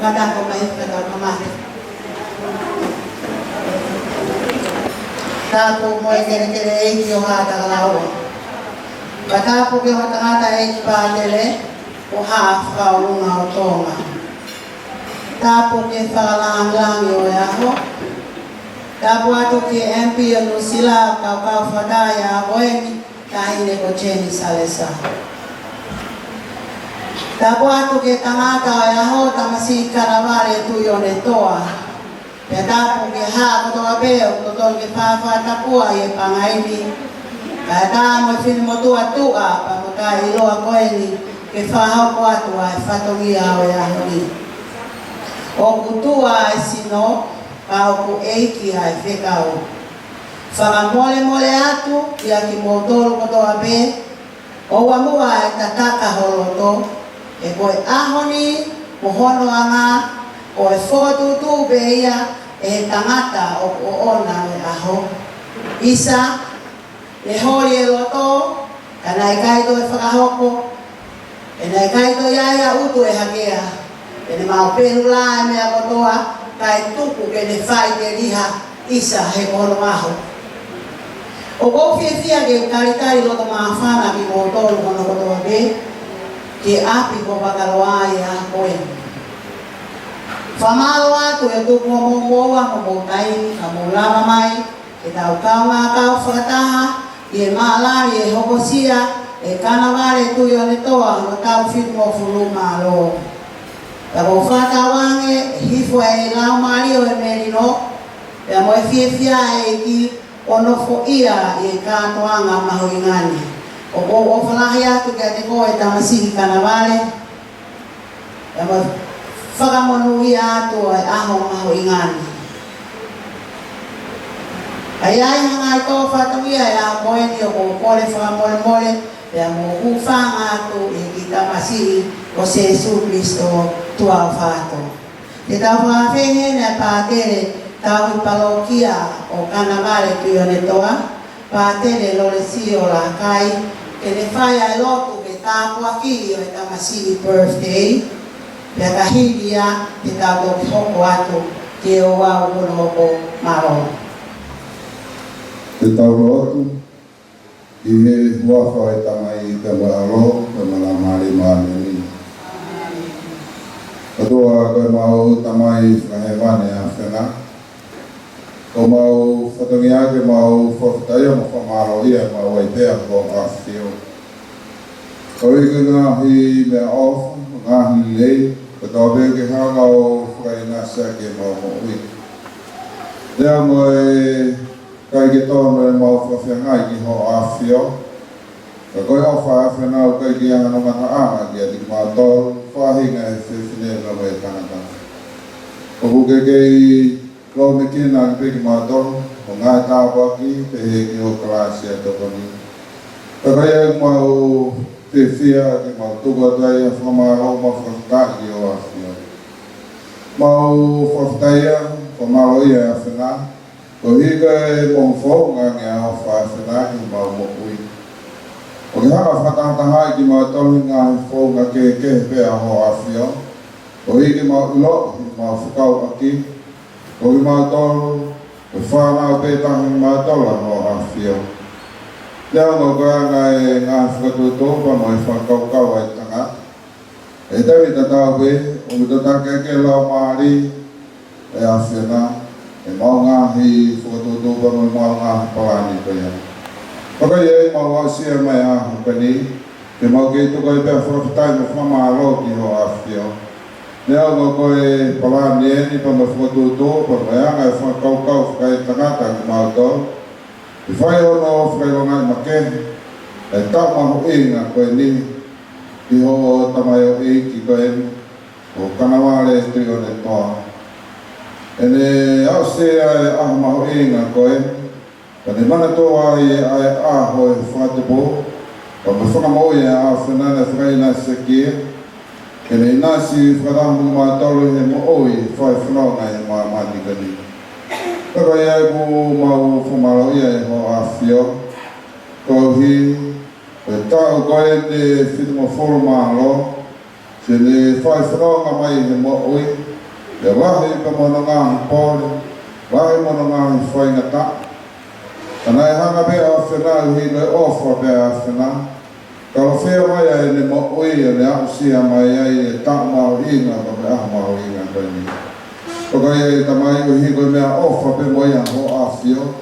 madako mai kada mamate. Tapu moi kere eiki o hata laua. Tapu ke o tangata eiki pātele o hafa o lunga o Tonga. Tapu ke whakalangi o eaho. Tapu atu ke MP o Nusila kau whakaya a Moimoi tahine ko Jenny Salesa. Tapu atu ke tangata o eaho tamasi Kanavale tuione toa. Ya tapu ke ha kotoa peo kotoa ke whawhatapua i e pangaini. Ka tāmo whini motua tua pa moka i loa koeni ke whahauko atua e whatongia o eaho ni. O kutua e sino ka oku eiki ai whekau. Whakamole mole atu ia ki motoro kotoa pe. O wamua e tataka holoto e koe ahoni mohono anga o e whotutu be ia e tangata o ona e aho. Isa, e hori e loto, ka nai kaito e whakahoko, e nai kaito iaia utu e hakea, e ne mau peru la e mea kotoa, ka e tuku ke ne whai te riha isa he kono aho. O kofia ke karitari loto maa whana ki motoro kono kotoa be, ke api ko Vakaloa e a koe. Whamalo atu e tuku mo moa mo tai ka mo lama mai e tau kau ngā kau whakataha i e maalari e hokosia e Kanavale tui o ne toa no tau whitu mo fuluma alo. Ka mo whatawange e hifo e lau mari o e merino e a mo e whiewhia e ki o nofo ia i e kātoanga mahoingani. O ko o whalahi atu ki a te koe tamasihi Kanavale e a mo whakamonu i atu ai aho maho ingani. Ai ai hanga i tō whatangia e a moeni o kore whakamole mole e a mo hufanga atu i ki tamasihi o Jesu Christo tua o whato. Te tau whawhengen e pātere tau i palokia o Kanavale tui o ne toa, pātere lore si o la kai, ke ne whai ai lotu ke tāpua ki o e tamasihi birthday, pia kahiria te tau ki hoko atu ke o wau kono hoko maro. Te tau lotu, i he huafa e tamai te maalo, te malamari maaneni. Katua koe mau tamai whahewane a whena. Ko mau whatongia ke mau whakataia mo whamaro ia mau ai pēa ko a whio. Ko ike ngahi mea ofu, ngahi lei, ka tau pēo ke hanga o whainasa ke mau moui. Lea mo e kai ke tono e mau whawhiangai ki ho a whio. Ka koe o whawhenau kai ki anga no ngata ama ki a tiki mau tōru, whahinga e whiwhine no e kanaka. Ko huke kei lo me kina ki peki mau tōru, o ngai tāwaki, te he ki o kalasi a tokoni. Ka kai e mau te whia ki mau tuka tai a whamaro ma whakataki o a whio. Mau whakataia, whamaro ia a whenā, ko hika e mōwhau ngā ngā o whawhenā ki mau mokui. O ki hanga whatangatahai ki mau tolu ngā whau ngā ke pēa ho a whio. O hiki mau ilo, ki mau whakau aki. O ki mau tolu, o whanau pētahi mau tola ho a whio. Lea ngā koeanga e ngā whakatūtōpa mo e whakaukau ai tanga. E tewi tatau pe, o mi tatake ke lau maari e a whiana, e mau ngāhi whakatūtōpa mo e mau ngāhi palani koea. Whakai e mau ausia mai a hukani, ke mau ke tuka i pēr whakatai mo whamaro ki ho a whio. Lea ngā koe palani e ni pa mo whakatūtōpa mo e anga e whakaukau whakai tangata ki mau tō. I whai ono whakairongai make, e tau maho inga koe ni, i ho tamai o eiki koe ni, o Kanavale tui o ne toa. E ne au sea e aho maho inga koe, ka ne mana toa i ai aho e whatupo, ka me whakamoi e a whenana whakaina sekia, ke ne inasi whakaramu ma tolu he mo oi, whai whanonga e ma matikani. Kaka ia ku mau whamaro ia e ho a whio, ko hi, e tau koe ne whitu mo whoro maalo, se ne whai whanonga mai he mo oi, Te wahi pa mono ngahi pole, wahi mono ngahi whaingata. Ana e hanga bea a whenau hi le ofa bea a whenau. Kalo whea mai ai ne mo ui e le au sia mai ai e ta mau inga ka me ah mau inga koe ni. Paka ia i tamai o hi koe mea ofa pe mo ia ho a whio.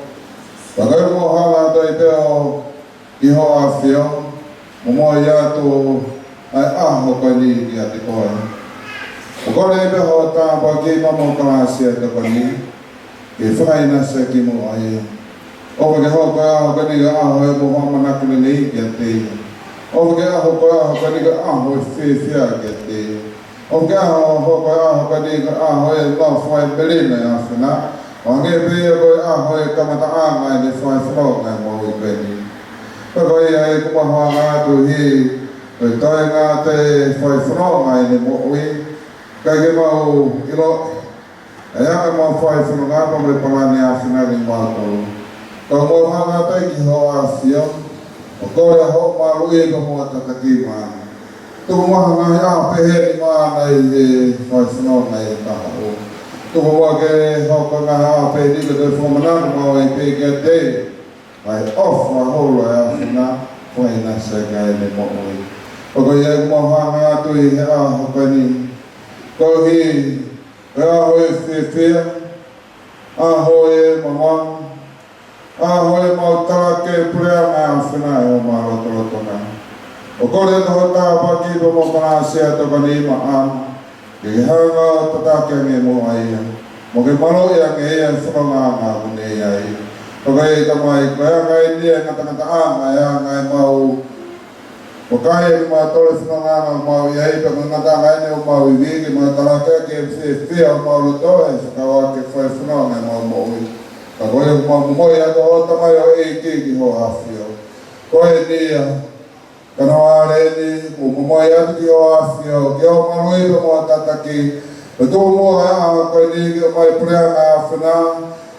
Paka i mo hala tai bea o i ho a whio. Mo mo ia to ai aho koe ni ki a te koe. O kore e bea ho ta pa ki mamo kalasi ai te koe ni. Ke whaina se ki mo ai. O ke ho koe aho koe ni ka aho e mo hama nakule ni ki a te. O ke aho koe ni ka aho e whiwhia ki a te. O ke aho koe ni ka aho e la whai belina e a whina. O nge pia koe aho e kamata anga e ne whai whanonga e mo i koe ni. Pako ia e kumahoa ngātu hi, koe toi ngā te whai whanonga e ne mo i. Kai ke mau ilo, e anga mau whai whanonga pa me palani a whina ni mau kolu. Kau mo hanga tai ki ho a whio, o kore ho maru e ka mua tataki maana. Tuku maha ngai a pehe ni maana i e whai whanonga e taha o. Tuku mua ke hoko ngaha a pehe ni ka te whamanana mau e pehe kia te. Ai ofa holo e a whina, whaina se kai ne mo oi. Pako ia e maha ngātu i he a hoko ni. Kau hi, e aho e whiwhia, aho e mamang, aho e mau tarake prea mai a whina e o marotolotona. O kore toho tāpaki pa mo pana sea toka ni ma am, ke hanga tatake nge mo ai. Mo ke maro ia nge ia whanonga ngā kune ai. Toka e tamai, koe a ngai nia ngata anga e a ngai mau. O kai e ma tole whanonga ngā mau i ai, pako ngata ngai ne o mau i vigi, ma tarake ke whiwhia o mau loto e whakawa ke whai whanonga e mau mo i. Ka koe o mau moi ato o tamai o e ki ho a whio. Koe nia, Kanavale ni, o Moimoi atu ki o a whio, ki o marui pa mo tataki. E tō mua e a koe ni ki o mai prea ngā whina,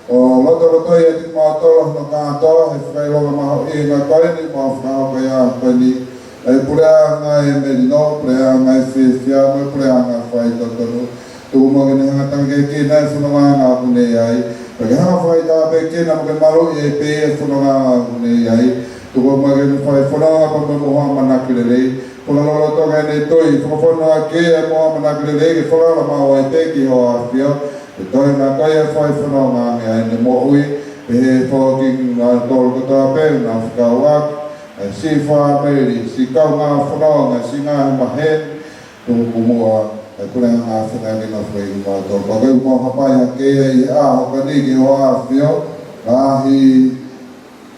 o loto i ati mau tolo no kātoa, he whaironga maho i ngā koe ni, mau whakao koe a koe ni. E prea ngā e merino, prea ngā e whiwhia, mai prea ngā whai totonu. Tō mua ki ni hangatanga ke ki nei whanonga ngā kune ai. Pake hanga whai tāpe kina mo ke maro i e pe e whanonga ngā kune ai. Tuko mga kini whai whanonga pa mo moha manakirelei. Kula lolo toka nei toi, whakawhanonga ke e moha manakirelei ki whanala mawa i te ki ho a whio. E toi ngā kai e whai whanonga me ai ne mo ui. Pe he whaoking ngā tolo katoa pe, ngā whakawak. Si whaameri, si kau ngā whanonga, si ngā mahen. Tuko mua, kule ngā whanonga ngā whai ngā tolo. Pakai mo hapai ha ke e i a hoka ni ki ho a whio. Rahi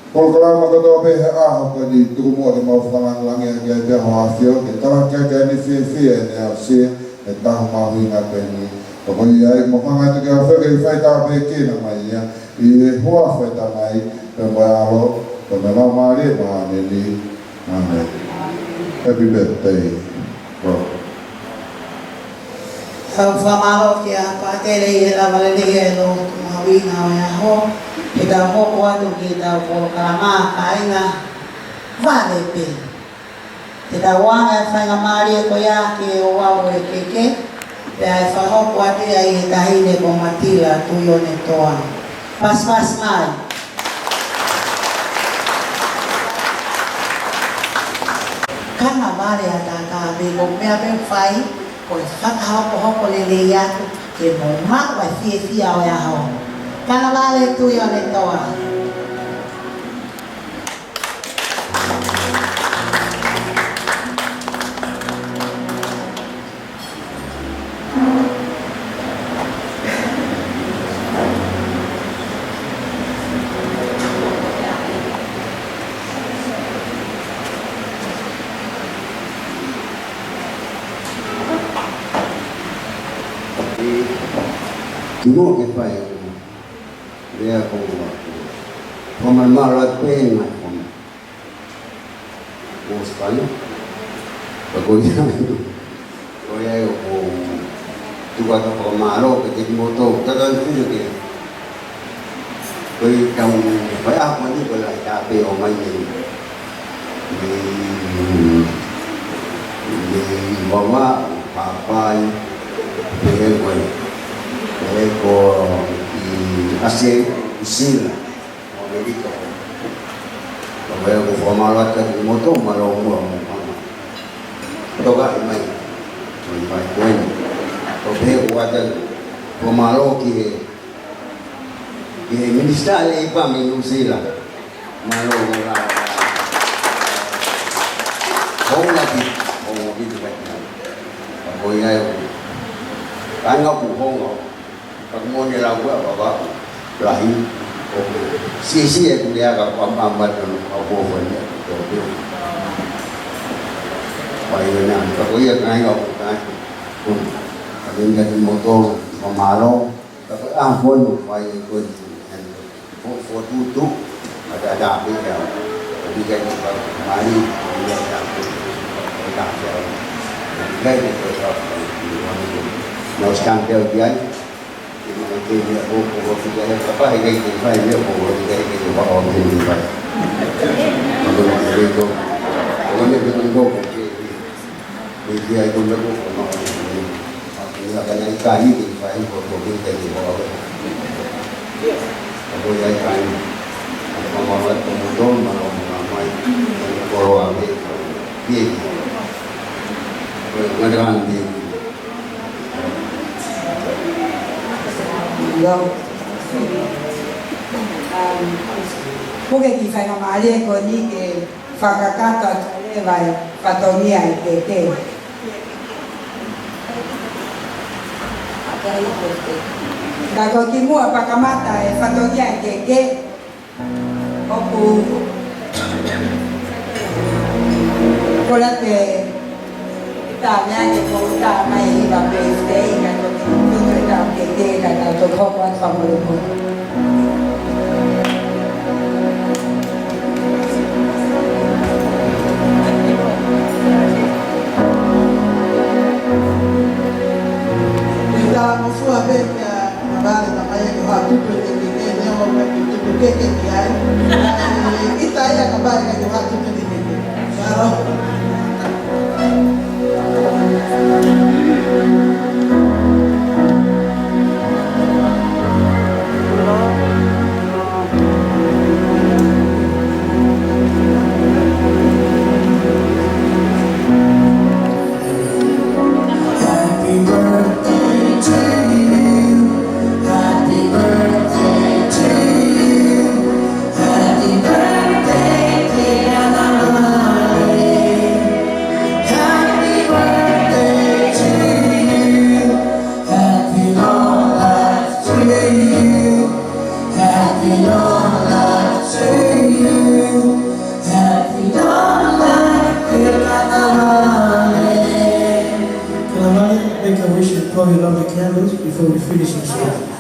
Polkalama katoa pe he aho ka ni tuku mua te mau whanangalangi a kia te ho a whio. Ke tala kia kia ni whiwhia e ne a sia, e tahu mahui ngā pe ni. Pako i ai, mo hanga tu kia wheke i whai tā pe kina mai ia. I he hoa whai tā mai, pe mai alo, pe me lau maari e maha ne ni. Amen. Happy birthday, bro. Tau whamaro ki a pātere i e lawarele e lo mahawina o e aho. Ki tau hoko atu ki tau kolokalama kainga whare pe. Ki tau wanga e whainga maari e koia ki e o wau e keke. Pea e whahoko atu ia i e tahine ko matila tuione toa. Pas mai. Kanavale a tāka me lo mea me whai. Ko e whakahoko lele i atu. Ke mo makwa whiwhia o e aho. Kanavale tuione toa. Tino ke pai dia ko Paman marat pe ngai pom o spalo pagoya oya ko tuwa ka ko maro ke ti moto tagan fu ke koi kam pai a ko ni ko la ta pe o mai ni mama papai pe ko kasi usila. Mga dito. Kaya kung pamalat ka mo ito, malong mo ang mga. Ito ka, imay. Imay ko yun. Kaya kung wadan, pamalo ki ministal iba minusila. Malong mo lang. Kung lagi ba niya. Ako ngayon, kaya po kung pag mo nila ko, baba, lahing, sisi kung niya ka pamamat ng ako ko niya. Kaya na, ako yan ngayon ako kung kalingan mo ito, mamalo, kapag ahon, kaya ko, for tutu, madadabi ka, kabigay mo ka, mali, kabigay ka, Gaya ito sa nauskampiyaw diyan. Yung mga kaya po po kaya kapag higay din pa hindi po higay din pa ako din pa. Magulang na rito. Kung ano yung ko hindi ay kung lago ko mga kanya ikahi din pa yung po higay din pa ako. Ako ay kain. Ang mga tumutong mga may puro kami. Madami din. Porque que faz uma área com que facacata vai patonia e que Dago que mua pacamata e patonia e que oku colate Tanya ni ko ta mai ba birthday ka to ta ke ka to ko kwa family ko Kita mo fua be ya nabale na kaya ko hatu to ni ni ne o ba ki to ke ya. Kita ya kabale ka yo hatu to ni ni. Saro. Make a wish and blow your lovely candles before we finish the show.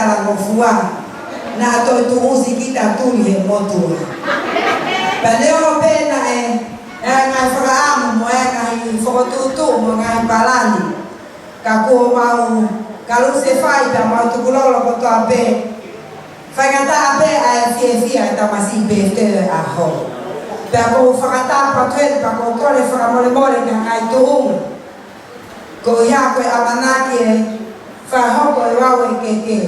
tala ngofua na to tu usi kita tu ni motu pa leo pena ngai whakaamu mo ngai whakatutu mo ngai palani ka kua mau kalu se whai pa mau tukulolo ko toa pe whangata ape a fia ta masi pe te a ho pa ko whakata pa tuel pa ko kore whakamole mole ka ngai tuunga ko ia koe amanaki whahoko wawe keke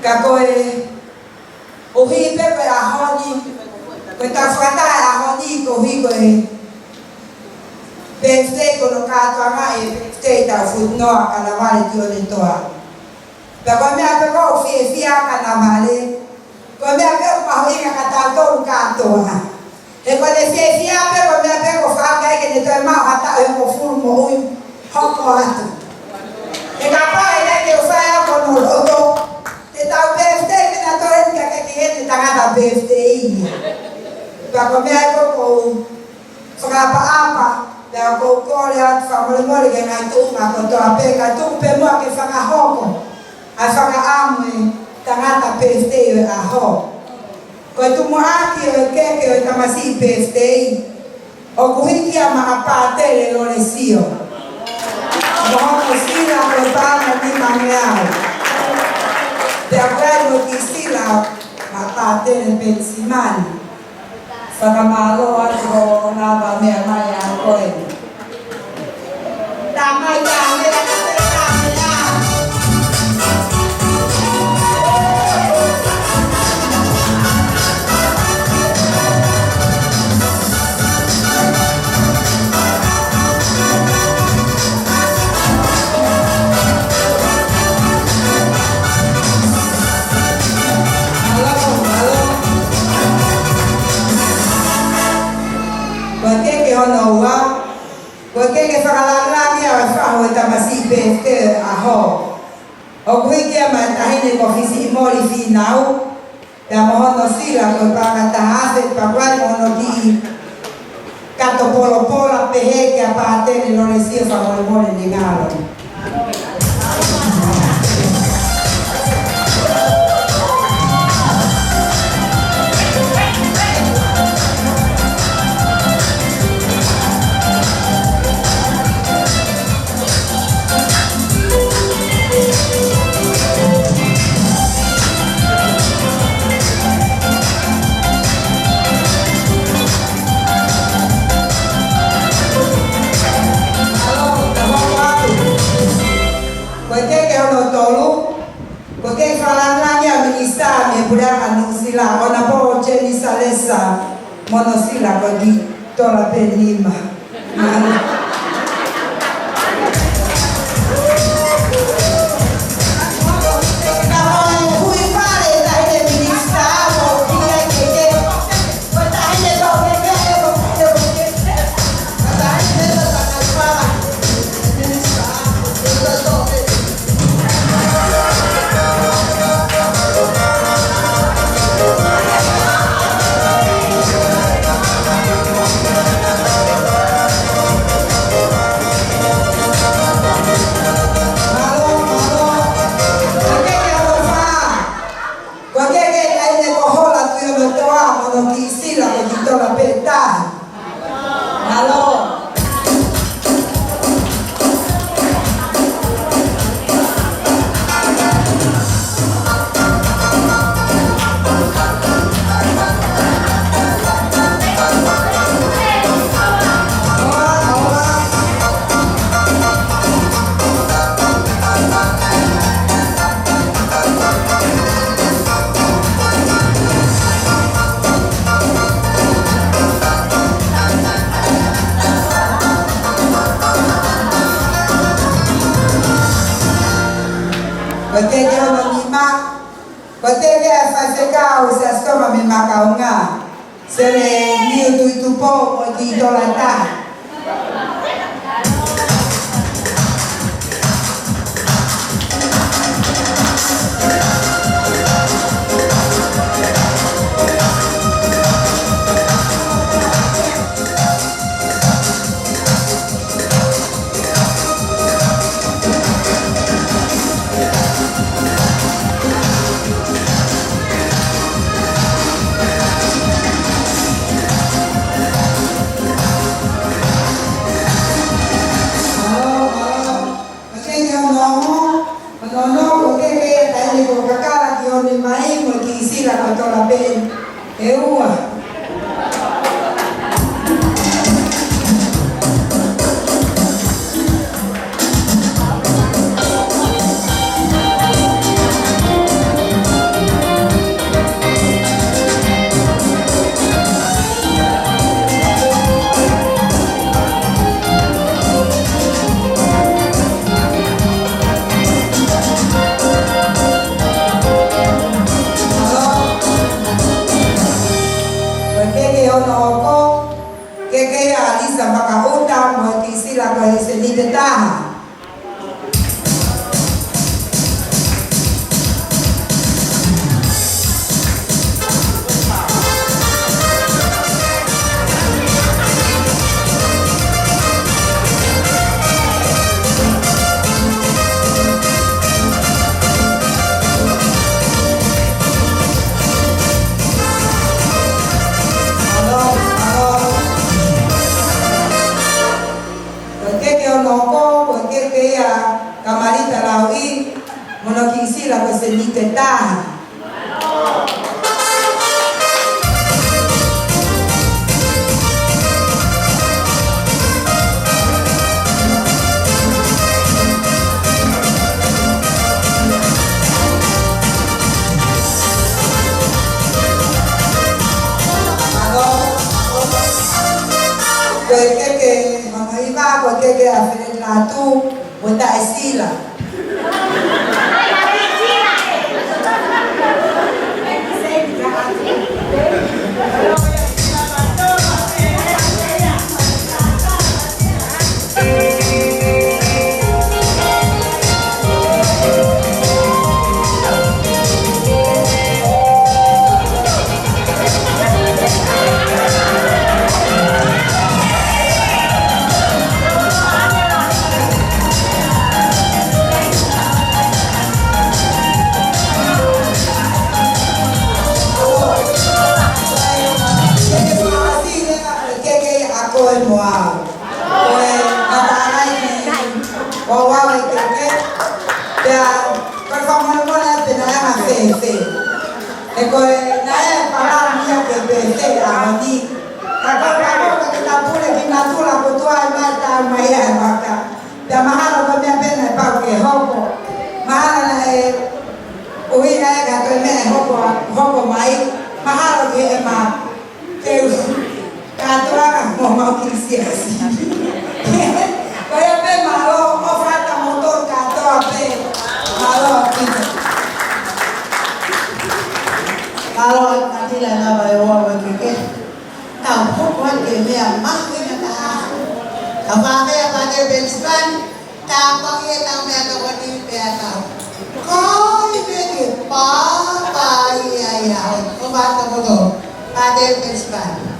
ka koe uhi pe koe a honi koe ta whakata a honi ko hui koe birthday ko no katoa ngai birthday ta whutnoa Kanavale tio le toa pa koe mea pe ko fia Kanavale koe mea pe ko mahuinga katatou katoa e koe le fia pe koe mea pe ko whakai ke ne toi mau hata e ko furu mo hui hoko atu e ka pae ne ke whae ako no loto te tau birthday ke na tore nika ke ke te tangata birthday pa ko mea ko ko whakapa apa te a ko kore atu whamole mole ke ngai tuunga ko toa pe ka tuunga pe mua ke whakahoko a whakaamu e tangata birthday a ho ko tumu aki o keke o tamasi birthday o kuhiki a maapatele lo le sio Mohon sila berbana di mangyao. Tiap mo kisila mata tele pensiman. Sakamalo ako naba maya ko. Tamay tamay Honoa, porque que whakalangangi a whaho e tamasi pēte a ho. O kui kia mai tahine ko hisi mori whinau, te mohono sila ko pangata hase pakwai mono ki kato polo pola pehe kia pātene no le sio whamore mori ni ngalo. Porque falando a ministra me puder anunciar ona po cheni salesa monosila ko di tola penima. Bateke ono lima, bateke afaseka usasoma mimakaunga, sele niu tuitupo o di dolata. sila kotola pen. Eua. Latu, muita esila. Kalau nanti lah bawa ke tahu pun dia mah kita tahu apa bensin tampang ya tahu mereka body mereka kau ini papa ya obat apa ada bensin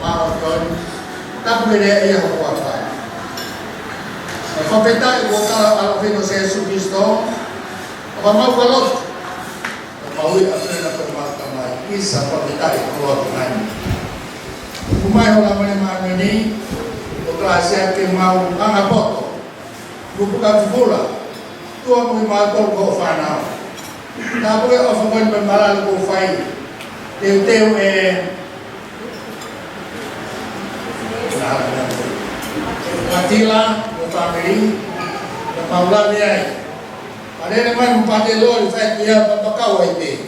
Mau kon tapu ele ia ko apa. Kompeta ko ka al fino Jesus Cristo. Apa mau kalau mau apa permata bisa kompeta ko kan. Kumai orang mana ini untuk Asia ke mau angapoto. Bukan bola. Tua mau mato ko fana. Tapu ke ofon pembalal ko fai. Teu Matila, family, Paula dia. Ada yang mempati lor, saya dia Vakaloa itu.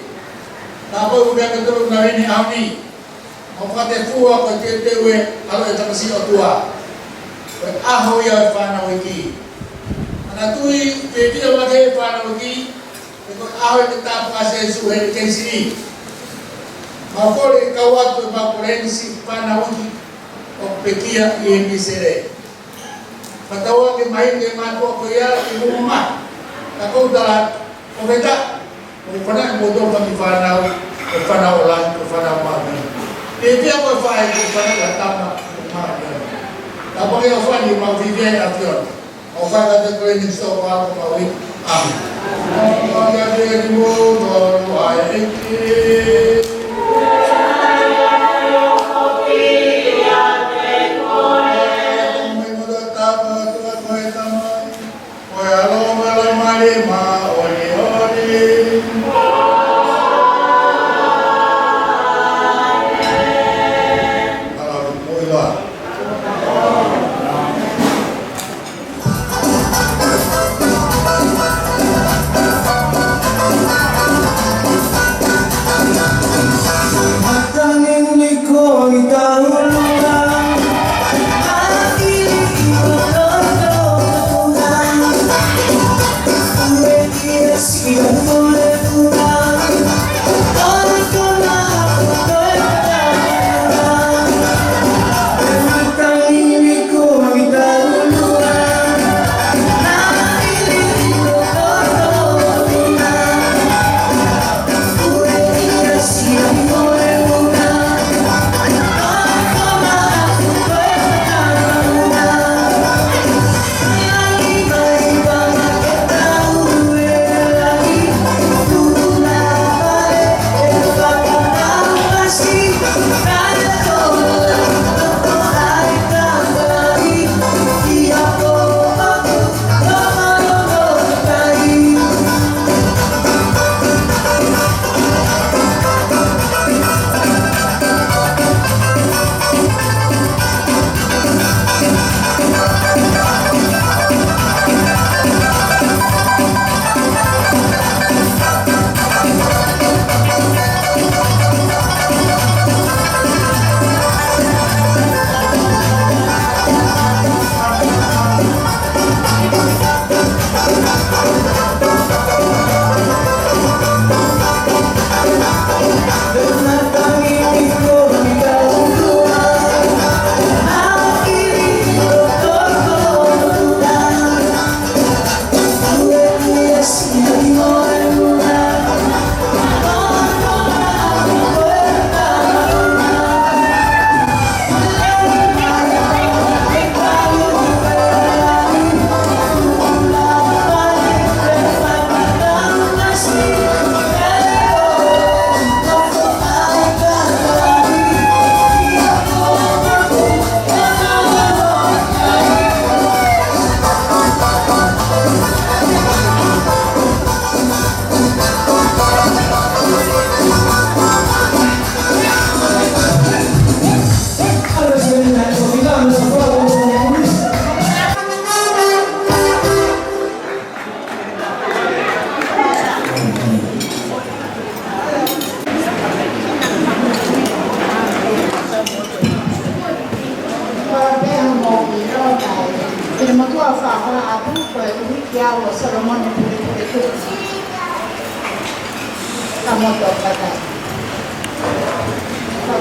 Tapi udah ketemu hari ini Ami. Mau pakai tua, pakai tewe, kalau itu masih tua. Aho ya fana wiki. Anak tui, dia pakai fana wiki. Ikut aho kita pakai suhe di sini. Mau kau kawat tu bakurensi fana wiki. Pekia yang disere. Patawa ke main ke mato ko ya ibu rumah. Ako dalat komenta. Pernah motor kami fanau, fanau lang, fanau mami. Itu apa fai ke fanau latama mami. Apa yang fai mau viver avion. Mau fai kata training stop aku mau ini. Amin. Oh ya dia di motor ayah ini.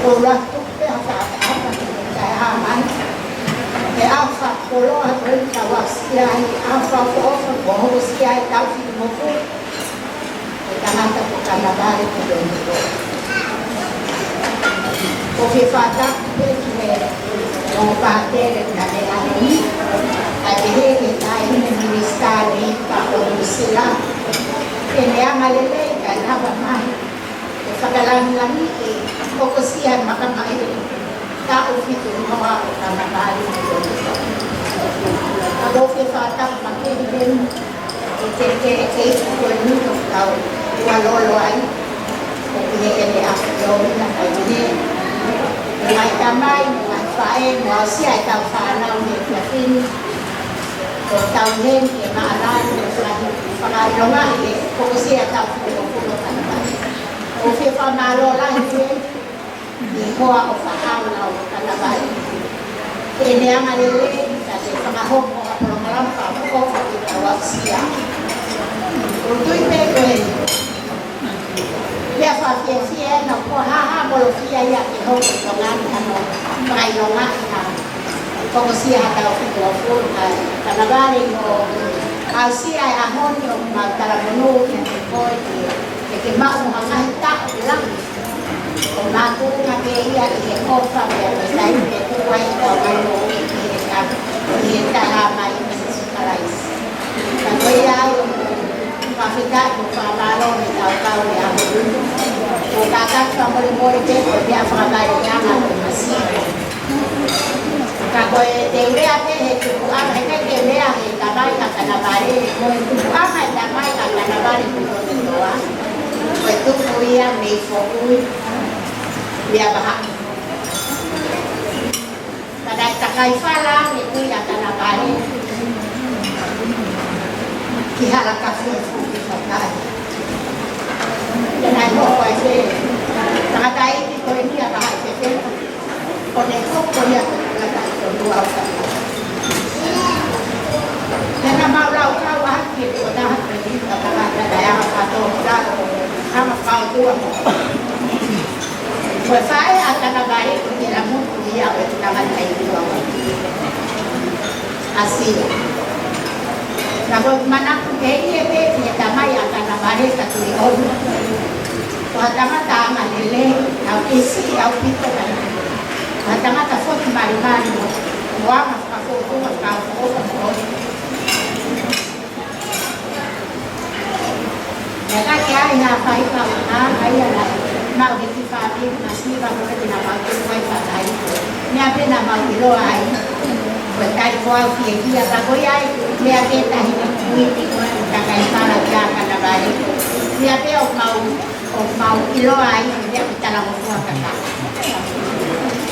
Paula pe apa kayak aman apa kalau ada kawas kiai apa bahwa kiai tahu di mana Tongatapu Kanavale itu. Oke, Fata, o patere na le ani a he tai ni ministeri pa o sila ele amalele ka na ba mai pagkalang-lang o kusihan makamay tao fito mga Kanavale ako kifatang makilin ite ko nito tao walolo ay o pinigili ako yun na kayo may kamay mga fae mga siya ikaw faanaw ni Platin o tawin kaya maalan pagkalo nga o siya tao puno Kanavale o siya pamalo lang di ko ako faanaw Kanavale ini ang maliliit kasi pangahog mo ka program pa ako itawag siya uto'y pekoy dia fa fie na ko ha bolo fia ya ki ho ko ngan ano mai lo nga ko siya ta ko ko Kanavale mo siya ay ahon yung magtaramuno ko ke ma mo nga ta lang o ma ko nga ke iya ke ko fa ya sai ke ko ai ko ai mo ke ka ni ta ha mai sa karais ko ya Pafita mo pamalo ni tao ni ako o kakak sa mo ke ko dia fa ba ya nga masi ka ko te re ate he ku a me ke te re a he ta mai ka Kanavale mo ku a ma ta mai ka Kanavale ku ko doa ko tu ko ya me fo ku dia bahak pada takai fala itu ya Kanavale kihala kafu pakai dan aku aja takai itu ini apa aja koneko koya kata dua karena mau lau kawan gitu dah ini kata daya atau dah sama kau tua saya akan Kanavale tidak mungkin dia bertangan kayak dua asli Nago mana kaya ni tamay ang Kanavale katulion. Tama lele au isi au pito na. Tama fot mariman mo. Wa ka foto ka foto. Naka kaya na pai pa na ay ala. Mau di fabi masih ba ko na ba ko ay patay. Ni ape na mau ilo ay. Berkait kual kia bagoyai dia kita hidup ini kakai para dia Kanavale dia pe mau iloai dia kita lalu kuat kata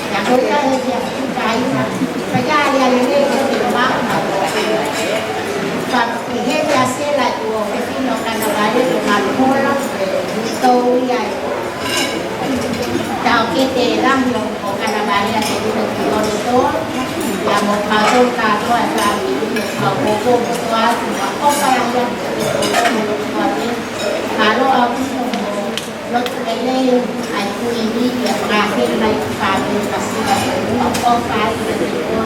yang kita dia kai kaya dia ini kita mak tapi dia sela tu pepino Kanavale tu malhola itu ya tahu kita lang yung Kanavale at itu itu yang mau masuk ke luar mau buku buat apa yang kalau aku lot ini aku ini ya berakhir dari kami pasti apa itu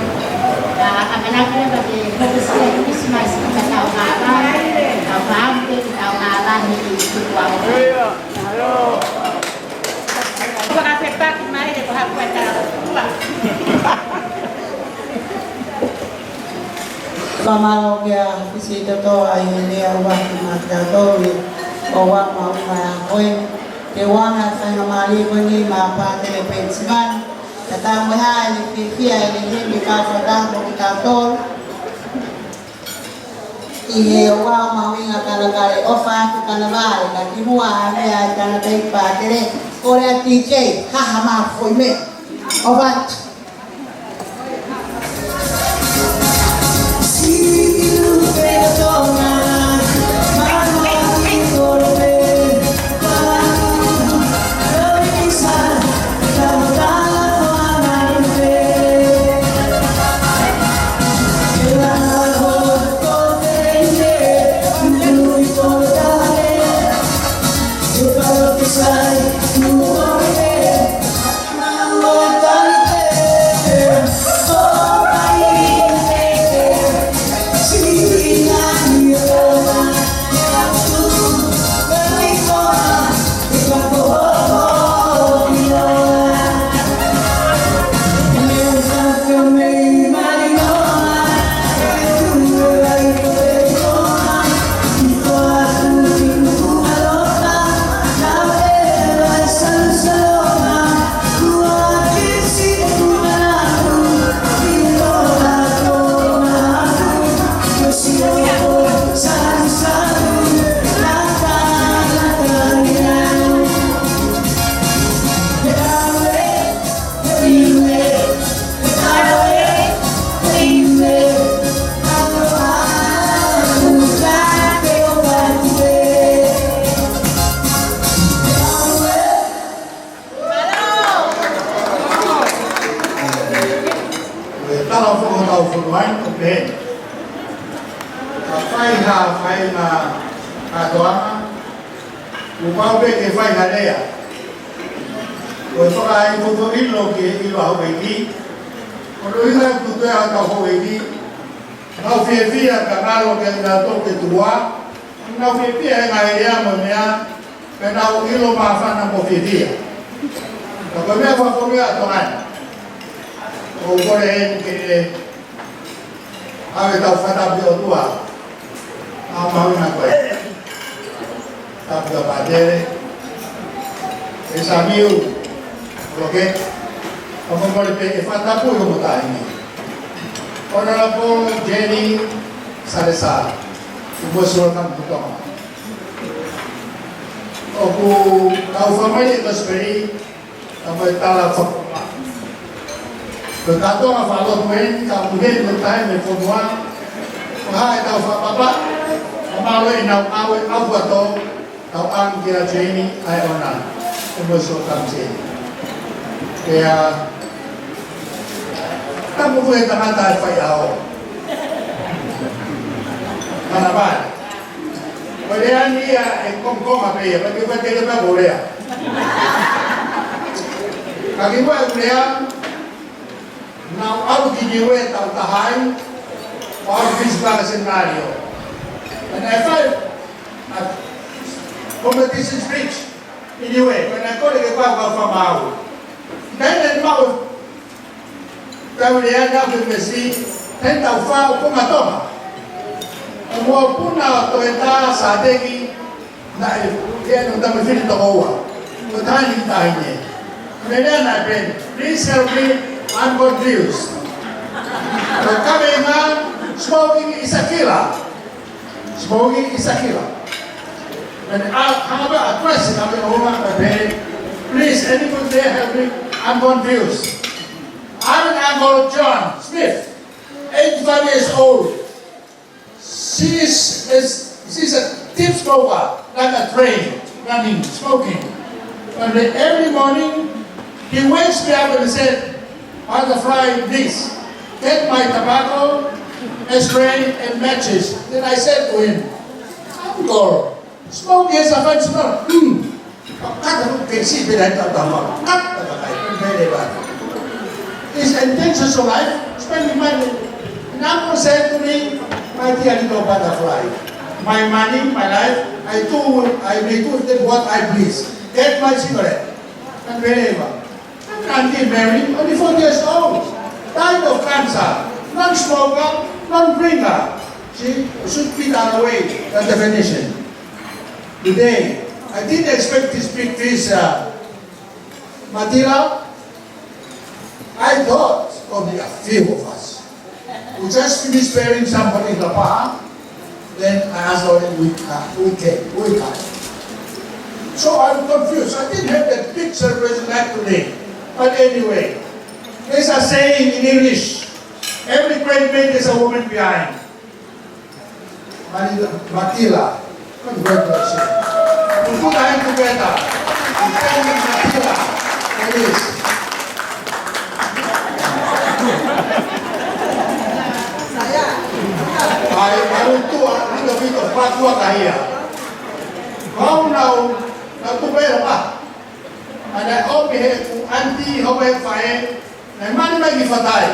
anak-anak bagi fokusnya ini masih kita tahu hampir tahu ngalah di uang halo bukan pepak mari deh bahas tua Pamalo kaya bisita to ay hindi awak magdato o wak maumaya ke wana sa ngamali ko ni mapatele pensman katamuha ni pipia ni hindi kafatang mo itatol iye wa mawinga Kanavale ofa Kanavale kakimua ame Kanavale patele kore DJ haha foi me ofa Sai, tu tau funuan o pe fai na toanga o pau pe ke fai na lea o whakai futu ilo ke ilo haueki o roina kutua tau hau eki nau fia ka ngalo ke na toke tua nau fia nga ea mo mea pe nau ilo mawhana mo fia ka mea whakomea tongan o kore e ke awe tau whatapi o tua a mauna koe tapi o padere e sa miu oke o kore pe e whatapu o mutaini Honorable Jenny Salesar Ibu Sultan Kutonga o ku tau whamai e kasperi tau e tala whakoma Berkata kalau tuan kemudian bertanya berfungsi, wahai tahu apa? Kalau inau awet awat tahu ang kira cini ayona, kemudian kamsi. Ya, kamu boleh tangan tak payah. Kanavale. Kemudian dia kong apa ya? Bagi kita boleh. Kaki boleh. Now, out in the way, out the high, or this scenario. And I felt competition speech in the way, when I call it a power from out. Then, now, we end up with the sea, 10,000 Tongatapu. And more Puna, Toyota, Sadeki, the end of the machine to over. But tiny. And then I bring, please help me. I'm confused. Coming on, smoking is a killer. Smoking is a killer. And I'm addressing over my bed. Please, anyone there help me? I'm confused. I'm an Uncle John Smith, 85 years old. She's a deep smoker, like a train, running, smoking. And every morning, he wakes me up and said, Father Fry, please, get my tobacco, spray, and matches. Then I said to him, Uncle, smoke is a fine smell. His intentions of life, spending money. And Uncle said to me, my dear little butterfly, my money, my life, I may do with it what I please. Get my cigarette, and wherever. Until married, only 4 years old, died of cancer, non-smoker, non-drinker. See, should be done away, the definition. Today, I didn't expect to speak this material. I thought only a few of us. We just finished burying somebody in the park, then I asked them, we came. So I'm confused. I didn't have that big celebration like today. But anyway, there's a saying in English, every great man has a woman behind. Matila, congratulations. We put our hands together. We thank Matila for this. I will do a little bit of fatwa here. How now, to and I hope anti hope fire na mani mai fatai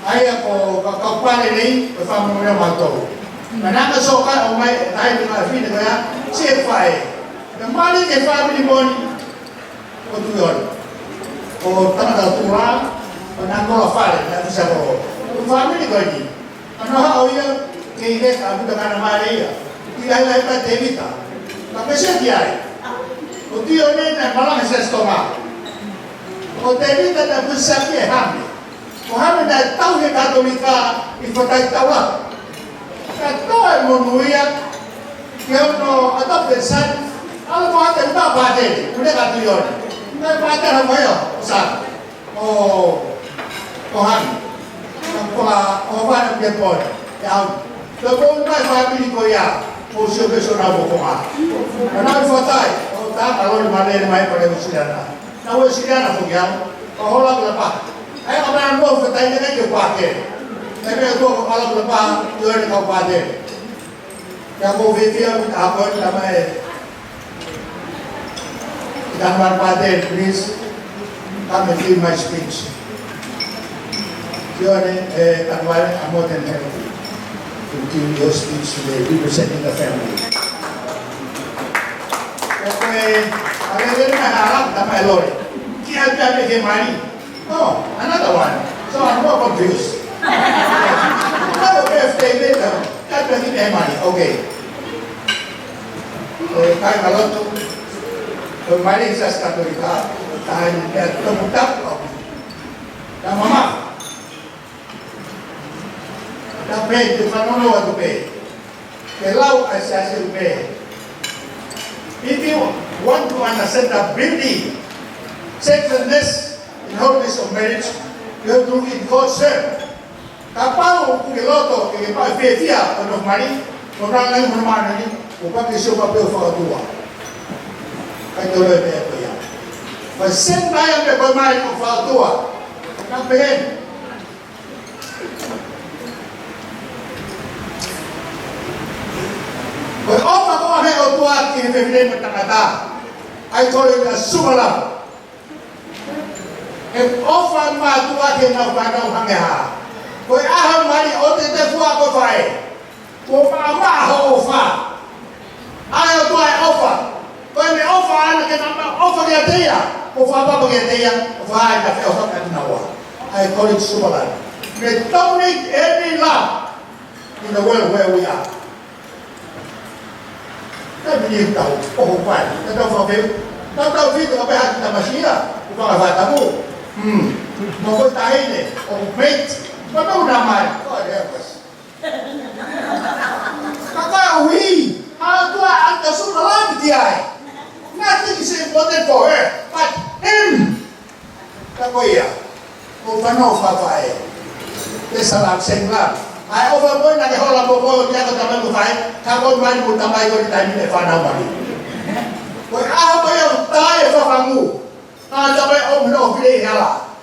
ai ko kapale nei ko famu mo mato na naka soka o mai ai de ma fine ga se fire na mani ke family boni ko tuyon o tama tua na ko fare na sa ko family ko ni ano ha o ya ke ke abu da kana mari ya ai pa devita na pese dia o Dio nena malang sa stoma. O David na busaki hamne. O hamne na tau he katolika ifatai tawa. Kato ay monuia kaya no adopted son. Alam mo ate ba bate? Muna katuyon. Na bate na mo yo sa. O hamne. O ba na piyapon. Yaw. Tapos may family ko ya. O siya beso na mo ko ma. Ano ifatai? Kalau di mana yang main pada usiana, nah usiana pun yang, kalau lah berapa, ayah kapan mau bertanya lagi pakai, Tapi aku kalau lepas dia ni kau pada. Yang kau video apa namanya? Kanavale pada, please come and hear my speech. Dia ni Kanavale more than happy to give your speech today, representing the family. Okay, ada ni harap dapat lori. Dia ada ni money. Oh, another one. So I'm more confused. Kalau birthday later, that doesn't need money. Okay. Kalau tu, kemarin saya kata kita, tahan dia Tongatapu, dan mama, dah pay, tu kan orang tu pay. Kalau saya pay, if you want to understand the beauty, sacredness, and holiness of marriage, you have to in concern. Kapau piloto que vai fefia quando mari, orang lain bermana ni, bukan kisah apa apa tua. Kau boleh apa ya? Pasien bayar bermain apa tua, nak pengen. Kau apa kau ada tua kini fefia berkata, I call it a sumalam. Offer ma tua kini nak bandau hangga. Kau aham mari ote te fua kau fai, kau mama offer, ayah tua offer, kau ni offer anak kenapa offer dia dia, offer apa bagi dia, offer ayah tapi offer kan nawa. I call it superland. We dominate every land in the world where we are. Tapi ni tahu, oh fine, kita tahu tahu itu apa yang kita masih ada, bukan apa tahu. Mau tahu ni, oh mate. Mana nama? Kau ada apa? Kakak wi, hal tua anda sudah lama dia. Nothing is important for her, but him. Kakak ya, bukan apa ya. Dia salah senglah. Ay over boy na kehola bobo dia ko taman ko fai. Kakak man mo tamay ko ditay ni fana mali. Kau apa yang tahu apa kamu? Ada apa yang no pilih hala.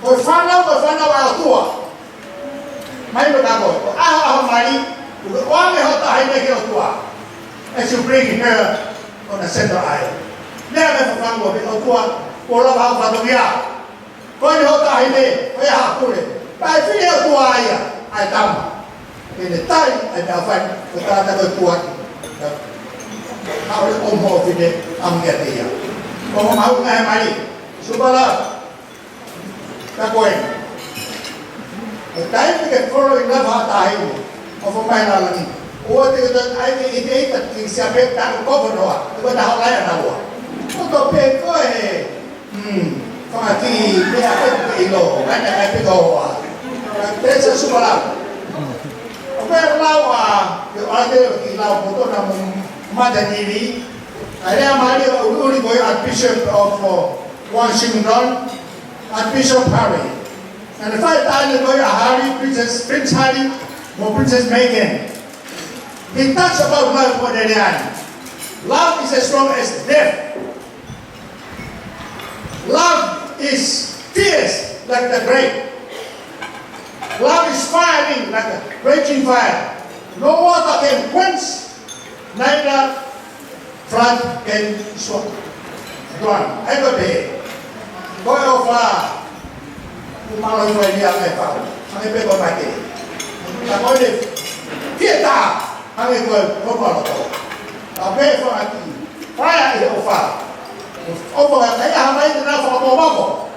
Kau fana wa tua. Mai lo dago. Mari. Wang he hota hai me ke tua. As you bring her on the center aisle. Never fana wa tua. Pola ba fa dia. Kau ni hota hai me. Kau ha kule. Pai fi tua ya. Ai tam. Ini tai ada fan. Kata ada tua. Kau mau fide am dia dia. Kau mau ngai mari. Subala. Kapoy. Tayo nag-follow in love tayo. O fumay na lang. O ito ay ite at siya pe ta ko bono. Diba na halaya na wa. Ito pe ko pamati pe ako ilo. Kanya kay pe ko wa. Pesa sumala. O pero lawa, yung ate ilaw po to na madaniwi. Kaya mali uli ko yung Archbishop of Washington. Archbishop Harry. And if I tell you Harry, Prince Harry, or Princess Meghan, he talks about love more than that. Love is as strong as death. Love is fierce like the grape. Love is firing like a raging fire. No water can quench, neither flood can drown. Every day. Boy of malah dia mai pau. Mai pe ko mate. Ta boy de fiesta. Ai ko ko to. Ta pe fo ati. Fire is ofa. Ofa ai ha mai na fo mo mo.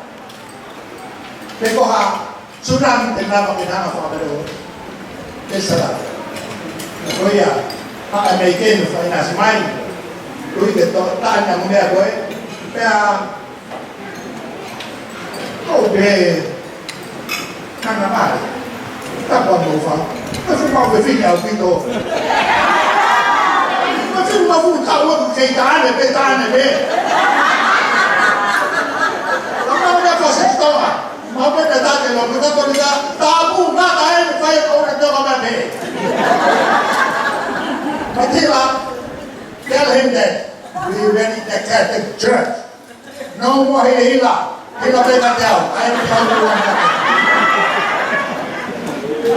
Pe ko ha tsunami de na ko na fo do. Esa. Ko ya. Pa American fa ina si mai. Lui de to ta na mo me ko pe Oke, Kanavale, tak boleh faham. Tapi mau berfikir gitu. Macam mau tahu kaitan ni, Kalau dia proses tahu, mau berdatang kalau kita tu dia tahu nak tahu saya orang tu apa ni. Betul. Tell him that we ready the Catholic Church. No more hilang. Kita berikan jauh. Ayat jauh. Oi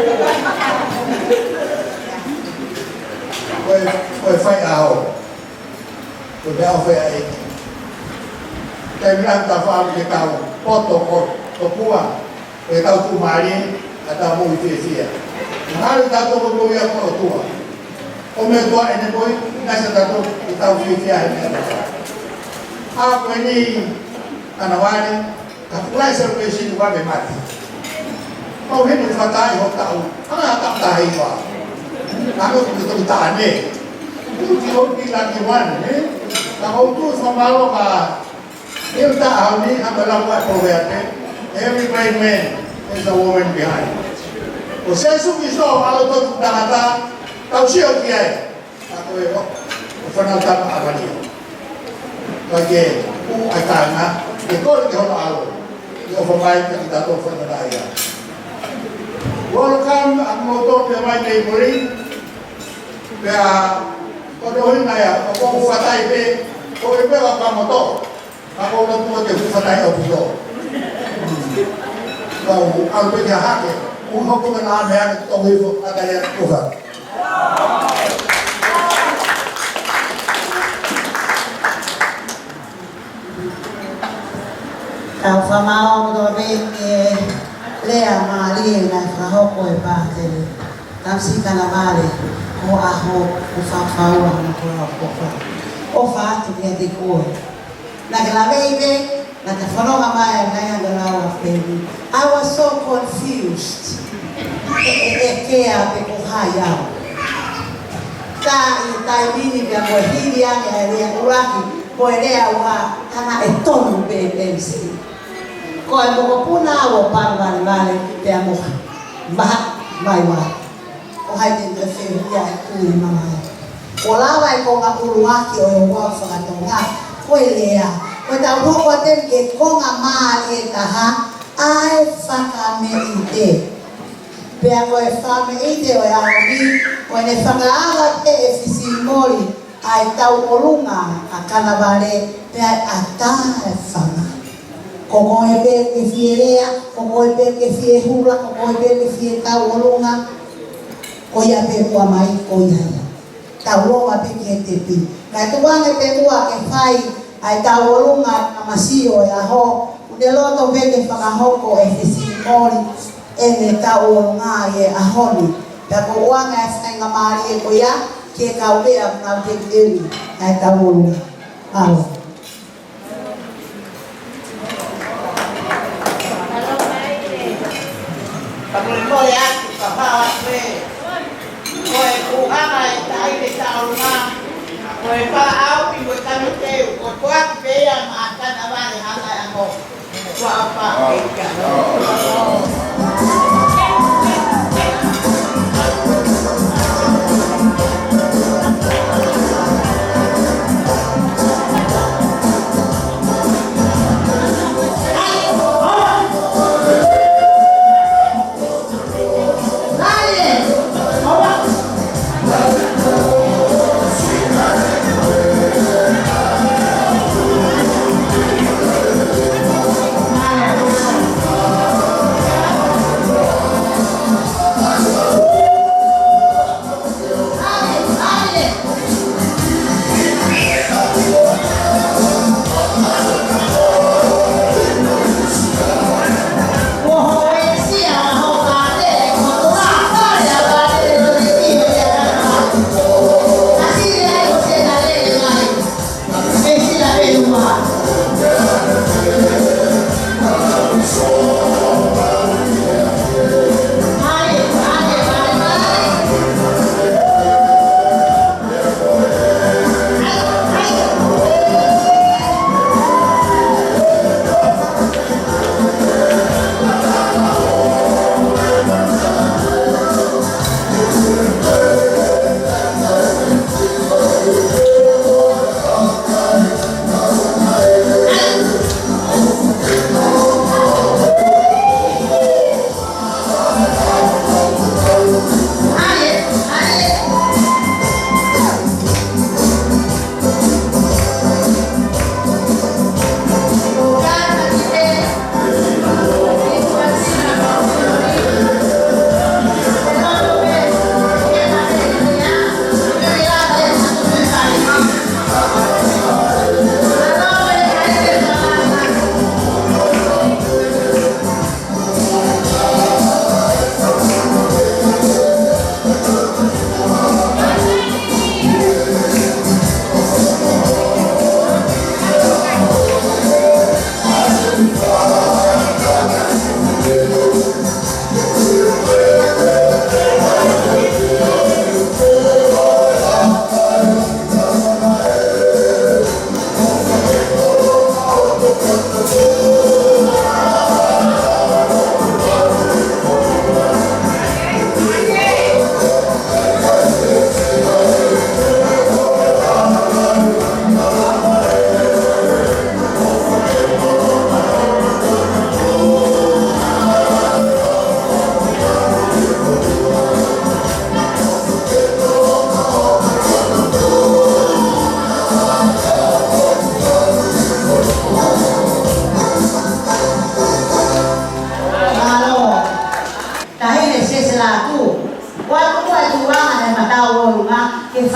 fai ao. Ko me au fai ai. Kai mira ta fa ke tau poto ko to pua. E tau tu mari ata mo i fia. Hal ta to ko ya ko tua. O me tua ene boy na sa ta to tau fia ai. A ko ni Kanavale ka plai ser pe si va be mati. Au he ni fatai ho tau. Ana ta tai wa. Ako tu ta ne. Tu ti o ki la ki wan ne. Ka o tu sa malo ka. Il ta au ni ha la wa ko ve ate. Every great man is a woman behind. O se su ki so alo to Tongata tau si o ki ai. Ako e o fa na ta pa avani. Kage u ai ta na e ko ki ho alo. Yo fa mai ka ta to fa na ai. Welcome ang moto pe mai nei muri. Pe a ko do hi na ya ko fa tai pe ko e pe ka moto. Ako na tu te fa tai o pito. Kau ang pe ha ke u ho ko na me ang to hi fo ata ya ko fa. Kau famao do be lea mali na hoko e pate. Tamsi Kanavale ko aho ko fafau na ko ko. O fa tu ke te ko. Na glavebe na te whanonga mai na ia ngalawa wheni. I was so confused. Ke a pe ko hai au. Ta i tai mini pia mo hiri ane a rea uraki ko e rea ua tana e tonu pe MC. Ko e moko puna o parvane vale pe a moha. Maha mai wa. O hai te te whewia e kui mamai. O lawa e ko ngā uruaki o e ua whakatonga. Ko e lea. Ko e tau hoko a te ke konga maa e taha. Ai whakame i te. Pea ko e whame i te o e aomi. Ko e ne whakaawa te e whisi mori. Ai tau olunga a Kanavale. Pea a tā e whanga. Ko koe pe ke fie rea. Ko koe pe ke fie hula. Ko koe pe ke fie tau olunga. Ko ia pe kua mai ko ia. Tau longa pe ke te pi. Kai tuange pe kua ke whai. Ai tau olunga na masio e aho. Ude loto pe ke whakahoko e whisi mori. E me tau olunga e ahoni. Pea ko uanga e whainga maari e ko ia. Ke kau lea mnau te ewi. Ai tau olunga. Alo. Koe atu ka hawa koe. Koe kuhanga e tai te taurunga. Koe wha au pi koe kanu teu. Koe koe atu pea ma Kanavale hanga e ango. Koe au wha e kia.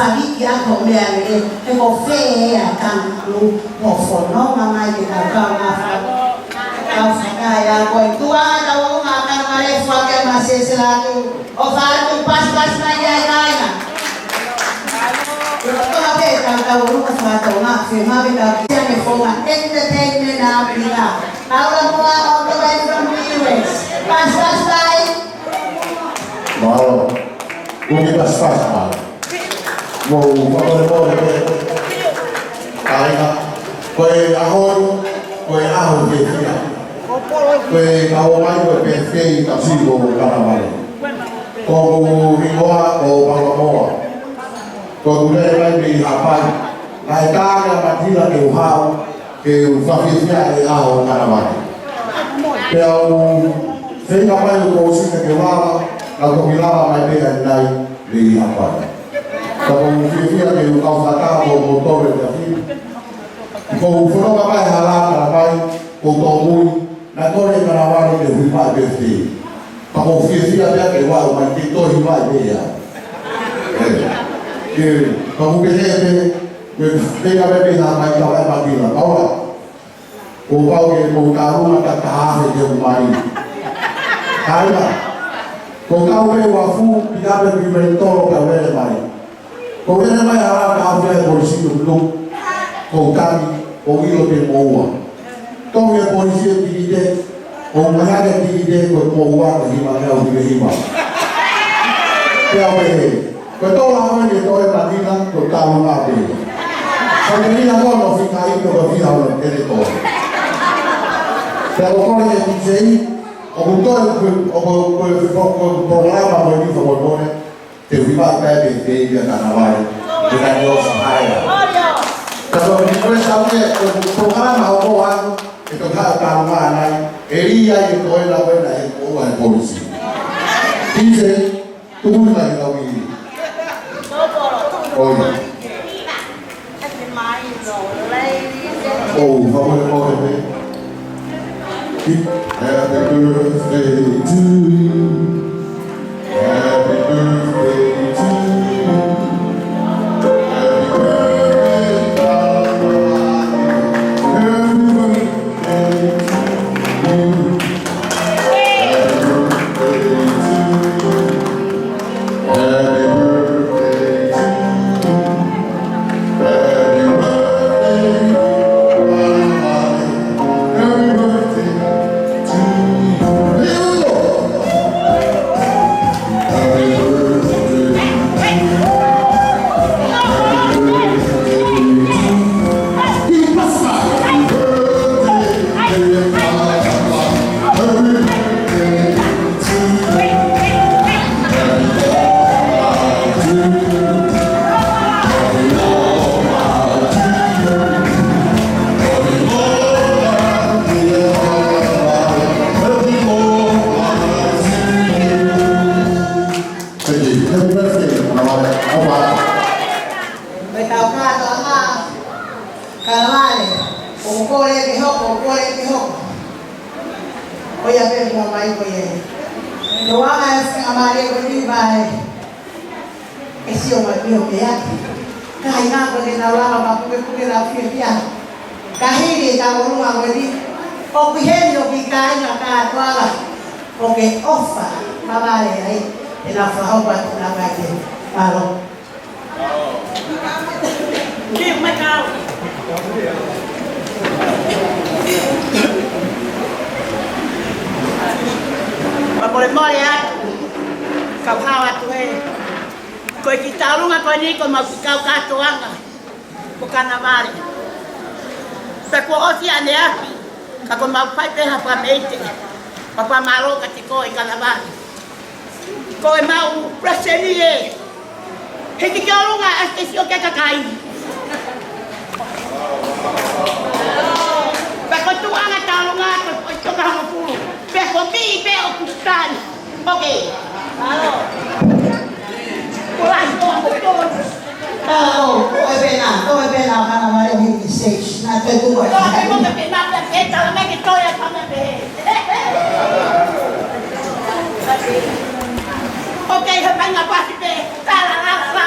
whawiki ako mea e mo whee a kangu mo whanonga mai ki tau kau ngā kau whakai a koe tuanga o ngā Kanavale whake ma se Latu o whātu pas mai ai kaina. Toa pe tau ruka whātou ngā whemawe tau ki ane whonga entertainment a pina. Paula mua all the way from the US. Pas bai. Mahalo. Kuki pas bai. Mau whakore Kaina. Koe ahoi, koe aho ke whia. Koe kau mai koe pe whei ka siko Kanavale. Ko hingoa o Vakaloa. Ko kulere mai me hapai. Nai kānga matila ke uhau, ke whawhiwhia e aho Kanavale. Pe au whenga mai o ko usika ke wala, na ko milama mai pēa nai me hapai. Ko whiwhia ke ukau whakā o motore te awhi. Ko whanonga mai halaka mai, ko tō mui, na kore Kanavale te hui mai pēwhi. Ka ko whiwhia pēa ke wau mai te tohi mai pēa. Ka muke hepe, whenga pepe nā mai ka wai matila. Paula, ko wau ke ko kārunga ka tāhe ke umai. Kaina, ko kau pe wafu, pina pe pimere toro ka wele mai. Ko wele mai hara ka hau wele polisi tu ko kami, ko wilo pe moua. Tau e polisi e tikite, ko mahake tikite ko moua ka hima heo hime hima. Pea wehe. Ko tola hoi ke toe patina ko tau ngā pēa. Ko te rina kono whika i ko whiha o tere tōre. Pea ko kore e tisei, o ku toe o programa mo i whika mo kore, te whima pepe te iwia Kanavale, te kani o Sahaia. Kato ni koe sau ke, o programa o ko anu, e to kao tau ngā nai, e ria i toe la wena e koa e polisi. Tisei, tūna i lau i. Oh, oh, happy birthday to you. Happy birthday to you. Happy birthday, Paula. Happy birthday to you. Happy birthday to you. Happy Kanavale, o kore ke hoko. Oia pe mo mai ko ye. No ama e amare ko ni vai. E si o mai o pe ati. Kai na ko le na la ma ku la fia. Kahiri ta mo ma ko di. O ki he no ki kai na ka toala. O ke ofa mavale ai. E na fa ho pa na ka ke. Paro. Ni mai ka. Moimoi atu, kau hau atu he. Koe ki taurunga koe ni koe mau ki kau katoanga, ko Kanavale. Pe ko osi ane api, ka koe mau pai peha pa meite, pa pa maro ka te koe Kanavale. Koe mau praseni e, he ki taurunga aste si o ke kakai. Pe ko tuanga taurunga koe Tongatapulu. Pe ko mi pe o kustan. Okay. Halo. Pulang ko betul. Koe pena Kanavale ni stage. Na te tu ko. Koe mo pe na pe ta me ki toya kama pe. Okay, ha panga pa pe. La la la la.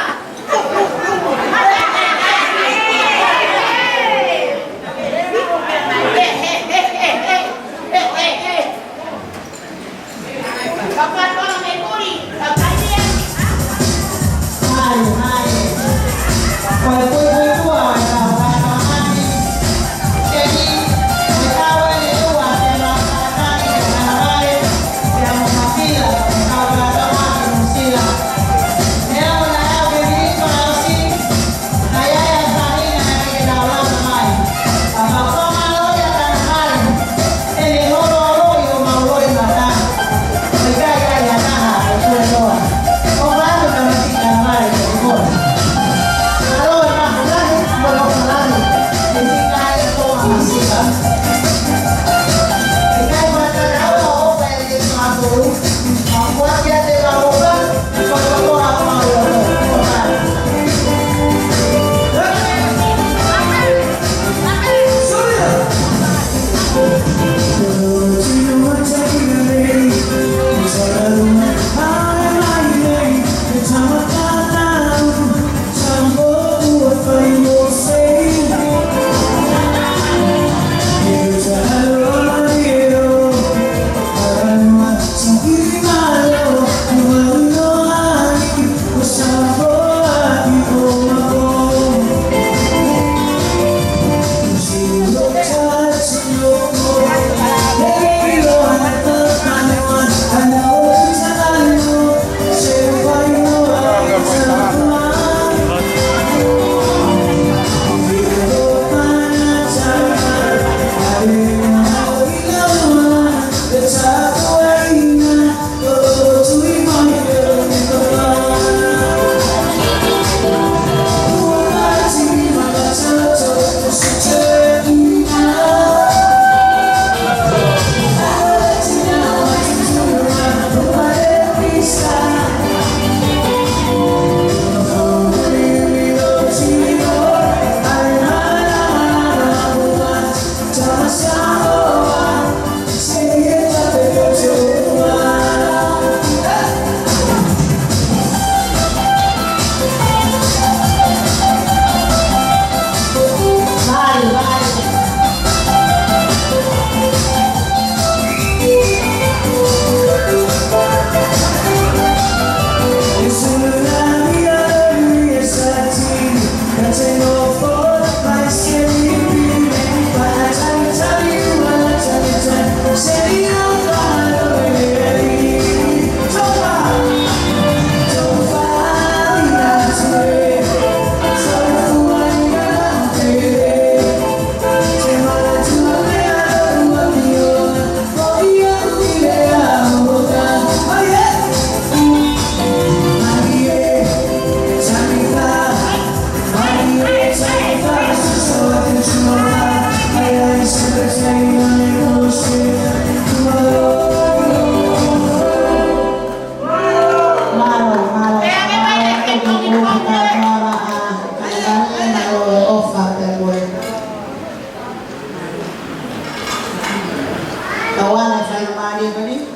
kawana sa mali ba ni?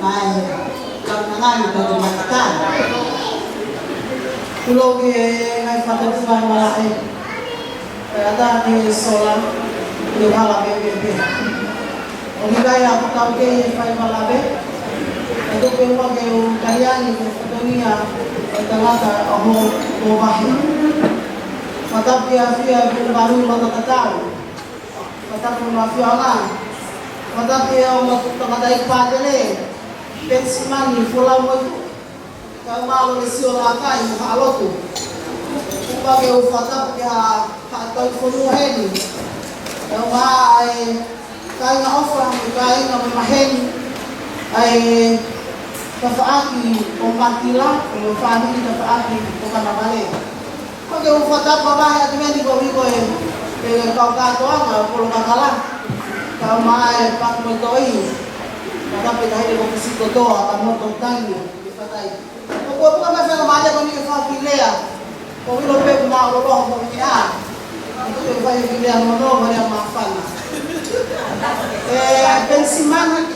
Ay, kanangan ito matakan. Tulog ay patay sa malaki. Kaya dahil sola, yung halap bebe. Kung gaya ako tawag kay Fay Malabe, ito po yung kayani kung ito niya ay talaga ako bumahin. Matapia-pia kung baru matatataw. Matapia mafia nga. Matapia matataday padele. Pensimani, pula mo ito. Kaya malo ni siyo lakay, makaloto. Kung bagay ufatap kaya katay punuhin. Kaya ay kaya nga offer, kaya nga mamahin ay kafaaki o pantila o family kafaaki o Kanavale. Pag yung fatap babae at hindi ko kau kato nga pulo kakala kau maay pagmagawin matapit dahil ko kisito to at ang motong tangi ipatay. Kung po ka mafela maja ko ni kafilea kung ilo pe kumaulong ko niya ito yung kayo bilya mo no bari ang mafana. Pensiman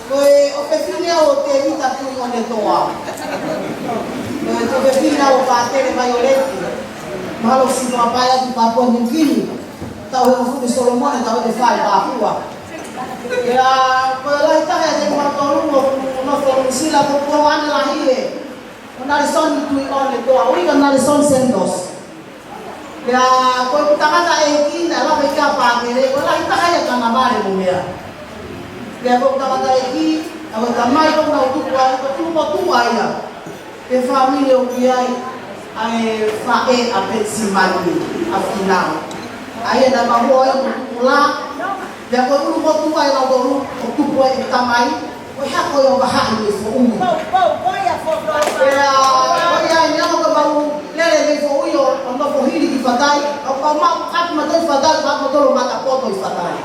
o pefinia o te evita tu con el toa. O pefinia o patere violenti. Malo si mapaya di Papua New Guinea. Tao yung Fundi Solomon tao de fai Papua. Kaya pala ita kaya de matolong no from sila ko po ana lahi. Narison tu on el toa. Ui kan narison sendos. Kaya kung takata eki na la beka patere wala ita kaya Kanavale mumia. Kaya kung takata eki ako tamay kung na utuwa ko tuwa ya. Ke family o kiyai ay fae a pensimani a final. Ay na mahoy mula. Kaya kung tuwa ay na do utuwa ay tamay. Kaya ako yung bahay ni fo umi. Kaya niya ko ba lele ni fo uyo ang po hili ifatay. Ang pama at matay fatay at matolo matapoto ifatay.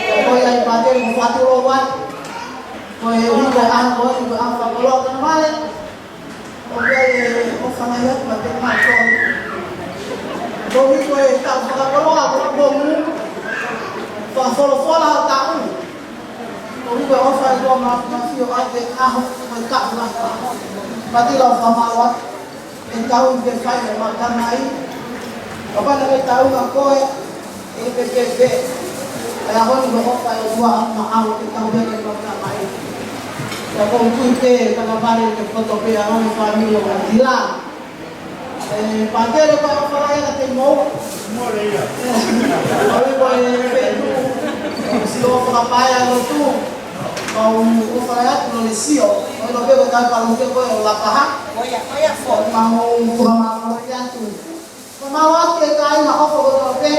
Kaya ay pati mo fatulowan. Kaya uli ka ang Vakaloa Kanavale. Kaya o fanayat matay ko. Kaya ko ay Vakaloa ko mo. Folo-folo taon. Kung ko offer ko mafio ate ahok magkakla. Pati lang pamawat. Ang tawag din fire magkamay. Kapag nakitaw ako ipepebe. Kaya ako ni ko offer ko ang maawat itaw din ang magkamay. Kaya kung tuite Kanavale ng fotope ang family ng Dila. Pagkero ko offer ay natin mo. Kami ko silo kapaya Latu kau ufayat Indonesia kalau dia berkata kalau dia boleh lapah mau mau yang tu mau ke kai nak apa betul ke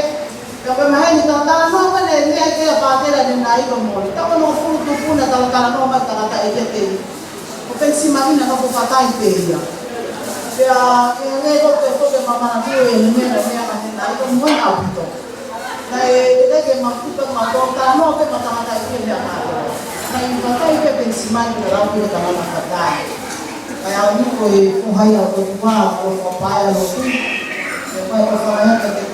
kalau main di tangan mau kan dia ke pakai dan naik ke mall tak mau full tu pun atau kalau mau tak ada itu ofensi main nak apa pakai dia ya ini kok ke mama nak ini akan naik ke mall apa Kaya kita makuta matonta no pe mata itu dia ada. Kaya kita itu pensiman orang itu tangan mata. Kaya ini koi kuhaya koi kuah koi papaya lotu. Kaya kaya kita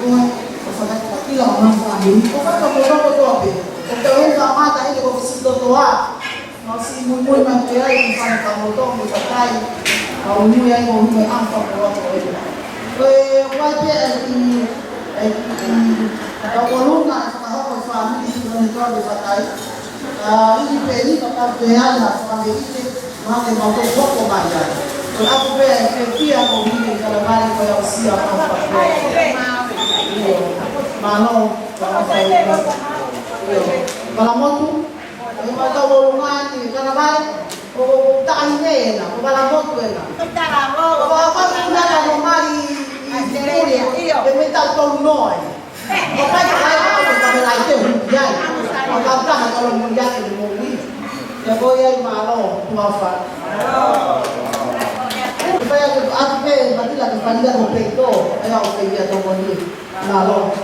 kaya kila orang kami. Kaya kita apa? Kita yang mata ini kau visito toa. Masih Moimoi material yang paling kamu tahu dipakai. Kau ni yang kau ni apa kau itu. Kaya wajib kalau nak tahu family itu menjual di pakai, ini beli pakai biaya family itu mana mau pokok bayar. Kalau aku beli dia mau beli kalau balik kau yang siap apa pakai. Malu kalau saya kalau mau tu, kalau tahu rumah ni kalau balik, oh tak ini nak, kalau mau tu nak. Kalau apa tu nak rumah di dia minta tolong noi. Bapak saya kalau itu hujan, kalau tak kalau hujan itu mungkin. Ya boleh malu, maafan. Supaya aku berarti lagi pandai itu, ayo dia tu mungkin malu.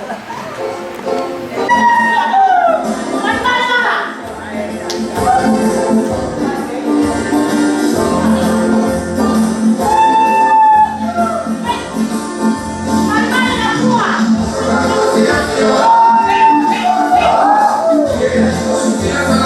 Yeah.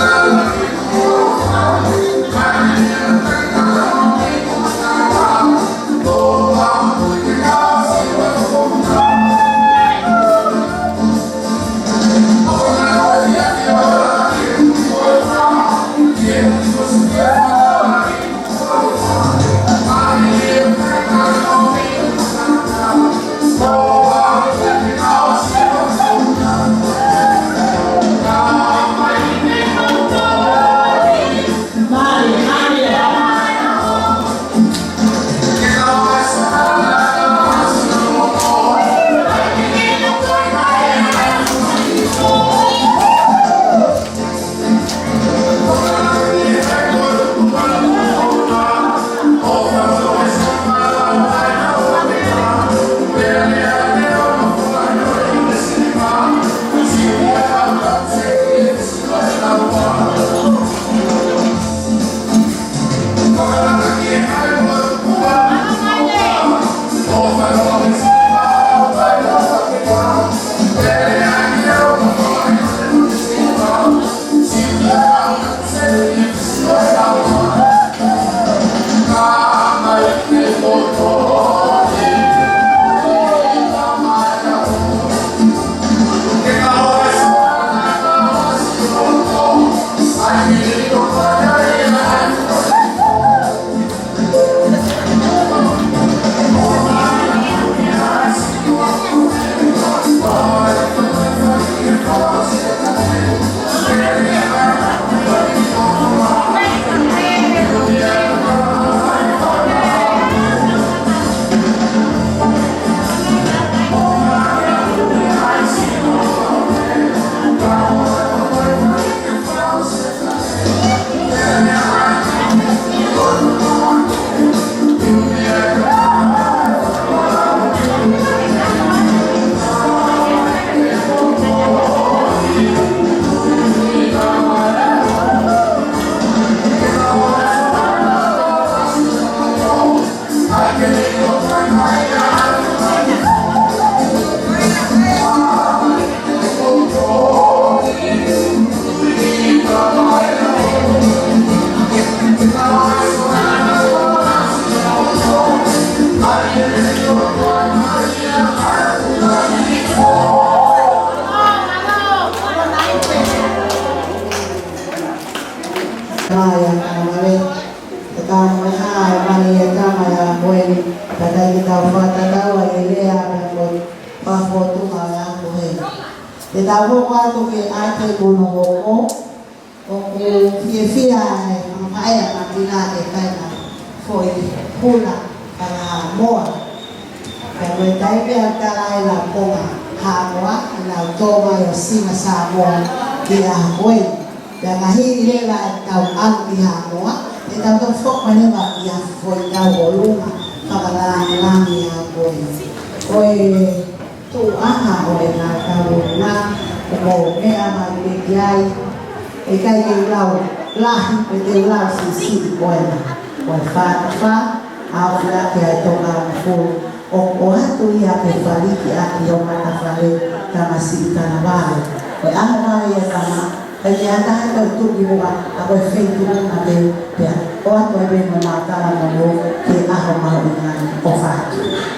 Maya Kanavale, the Kanavale High, Maya Tamaya, when the Dagita Vakaloa, Elea, and Pafo to Maya Kuhe. The Davo to be Ate Buno, o Fia, Maya Matina, the Kana, for Pula, and Moa. Pero tayo ang kalay na po nga hawa na toma yung sinasamo kiyahoy. Dahil kahit nila itaw ang kiyahoy, itaw itong fok manila kiyahoy daw o lunga pakalaan lang kiyahoy. Oy, tuaha o na tawag na umo kaya magbigay ikay ilaw lahat pwede ilaw sisi ko na. Oy, fa awala kaya itong full o hatu ya kufariki aki yo matafale kama si Kanavale o ama ya kama kaya hata tugi wa ako feito na be ya o ato be na kala mo ke aho ma ina o fatu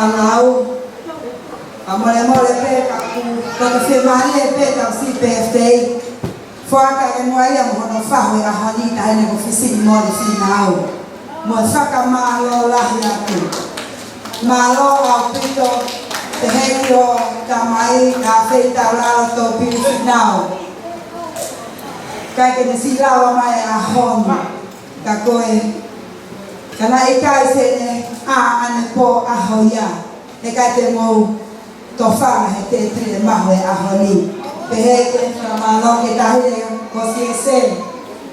whanau. Mole pe kaku, kaka whemahane pe tau si PFT. Whaka e mua ia mohono whahu e ahani tahine ko whisi mori whinau. Mo whaka malo lahi atu. Malo au pito te heki o tamai a wheita raro tō piri whinau. Kai ke ne si rawa mai a honi. Ka koe. Kana i kai se ne a ane po a hoia. E kai te mou to whanga he te tire maho e ahoni. Pe he ke whamalo ke tahire ko si e se.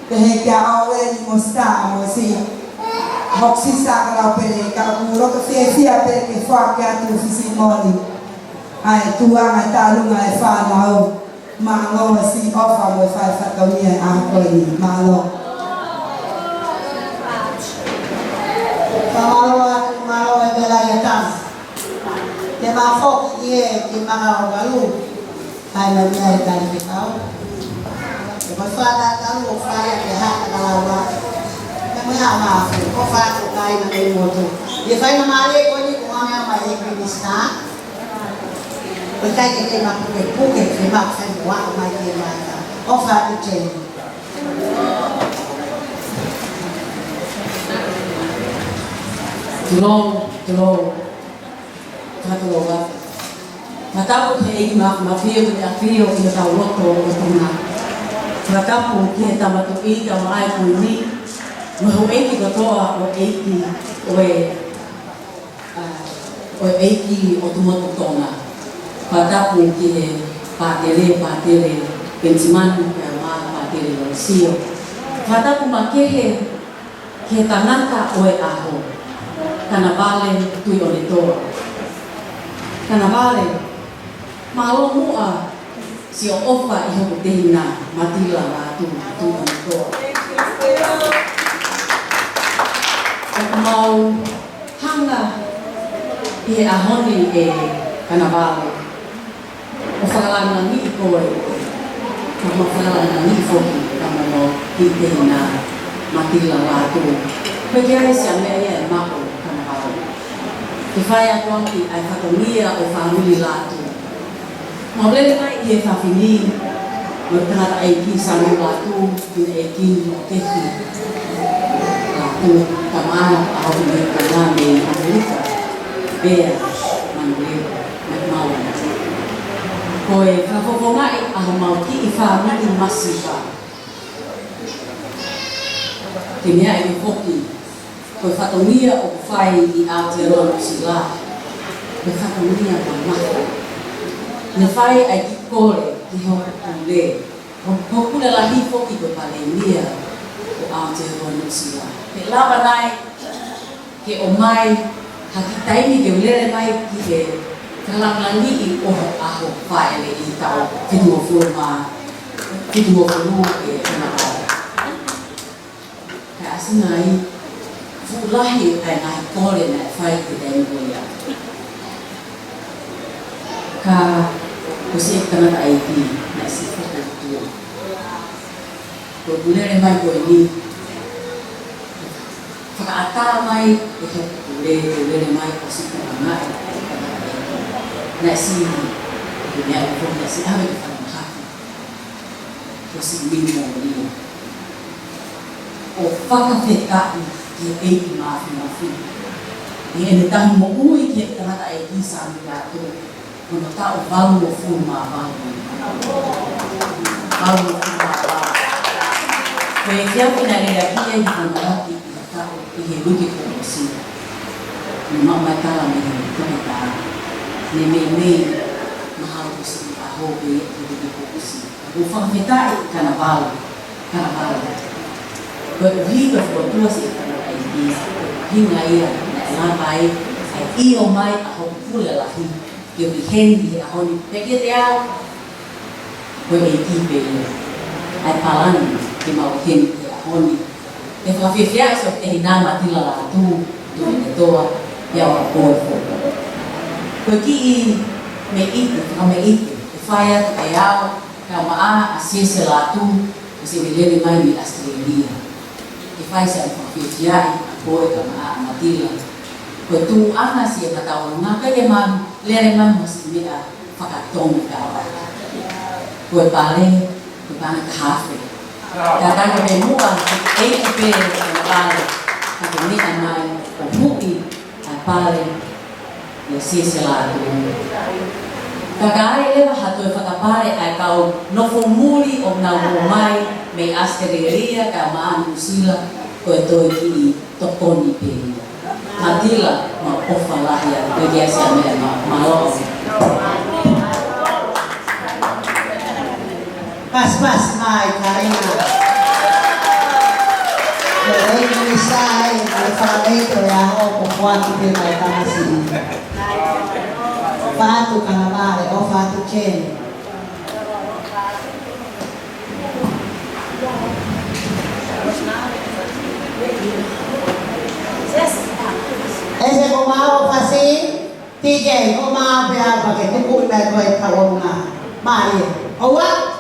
Pe he ke a oe ni mo sta mo si. Hoksi sa karau pere ka uro ka fia pere ke wha ke atu fisi mori. Ai tuanga talunga e whanau. Malo si ofa mo e whai whakaunia e ahakoi ni. Malo. Malo e bela ia tama. Te maa whoki ie ki maha o galu, hai na mea e tari ki tau. Te mai whāta galu o whāia te hata kalawa. Te mai haa maafu, ko whāta o kai na mei motu. Ie whai na maare ko ni ko amea mai e kini sna. Ko kai ke te maa puke ke maa whai mua o mai ke mai ka. O whāta te. Tulong. Vakaloa. Matapu ke eki mawhio ke awhio ki tau roto o Tonga. Tongatapu ki he tamatu i ka mai kuni. Mahu eki katoa o eki o tumoto Tonga. Matapu ki he pātere, pensimanu ke maa pātere o sio. Matapu makehe ki he tangata o e aho. Kanavale tui o le toa. Kanavale, malo mua si o ofa i hoko tehina matila Latu tu toa. O mau hanga i he ahoni e Kanavale. O whakalana ni i koe, o whakalana ni i whoki kamano i tehina matila Latu. Koe kia si a mea ia e mako Kanavale. Te whai atua ki ai whakamia o whamili Latu. Maulele mai i e whawhini, mo tangata ai ki sanu Latu, ki e ki o kehi. Latu, tamana, a hau me kala me Amerika, bea, manule, me maua. Ko e whawhongai a hau mau ki i whamili masiwa. Ke mea e whoki, ko whatongia o whai i Aotearoa Sila. Ko whatongia o maha. Ne whai ai ki kore ki hoko kule. Ko kule lahi whoki ko palenia o Aotearoa Sila. Pe lawa nai ke o mai haki taimi ke ulere mai ki he kalangangi i oho aho whai le i tau whitua furu e Kanavale. Ka asina ai fulahi ai ngai kore na whai te tengoia. Ka kusi e tangata ai ki na si whakatua. Ko bulere mai koe ni. Whakaata mai e hulere mai o si karangai. Na si dunia e kore na si awe ki whakamahaki. Ko si mimo ni. O whakawhekai ki eiki mafi. I ene tahi mo ui ki e tangata e ki sami Latu. Kono tau walu o furu maa walu. Walu o furu maa walu. Koe kia pina rea kia i whanaraki i tau i he wiki kōko si. Ni mamai kala me he tangata. Ne me mahau si a hope i wiki kōko si. O whakawhetai Kanavale. Koe o higa whakotua si Kanavale i ki. Hinga ia na lamai ai i o mai a hope pule lahi. Yo ki hendi a honi peke te au. Koe e kipe ia. Ai palani ke mau hendi a honi. Te whawhiawhia so te hina matila Latu. Tui te toa. Iau a koe whoka. Koe ki i me ite, whaka me ite. Te whaia te ai au. Ka maa a siese Latu. Kasi me lele mai mi Australia. Te whai sa whawhiawhia a koe ka maa a matila. ko tu ana si kataon nga kay man lereman mas mia fakatong ka ko pare ko pare cafe kata ko be muka e pe na pare ko ni anai ko muki pare le si Latu kagare leva hatu fakapare ai kau no formuli o na Moimoi me asteria ka man usila ko to ki tokoni pe Matila ma ofala ya biasa malo Pas mai karina. Kalau ini saya kalau itu ya oh kuat itu mereka masih. Fatu Kanavale o fatu Chen. Ese komao pasi TJ komao pia pakai tukul baik baik kalau na mari awak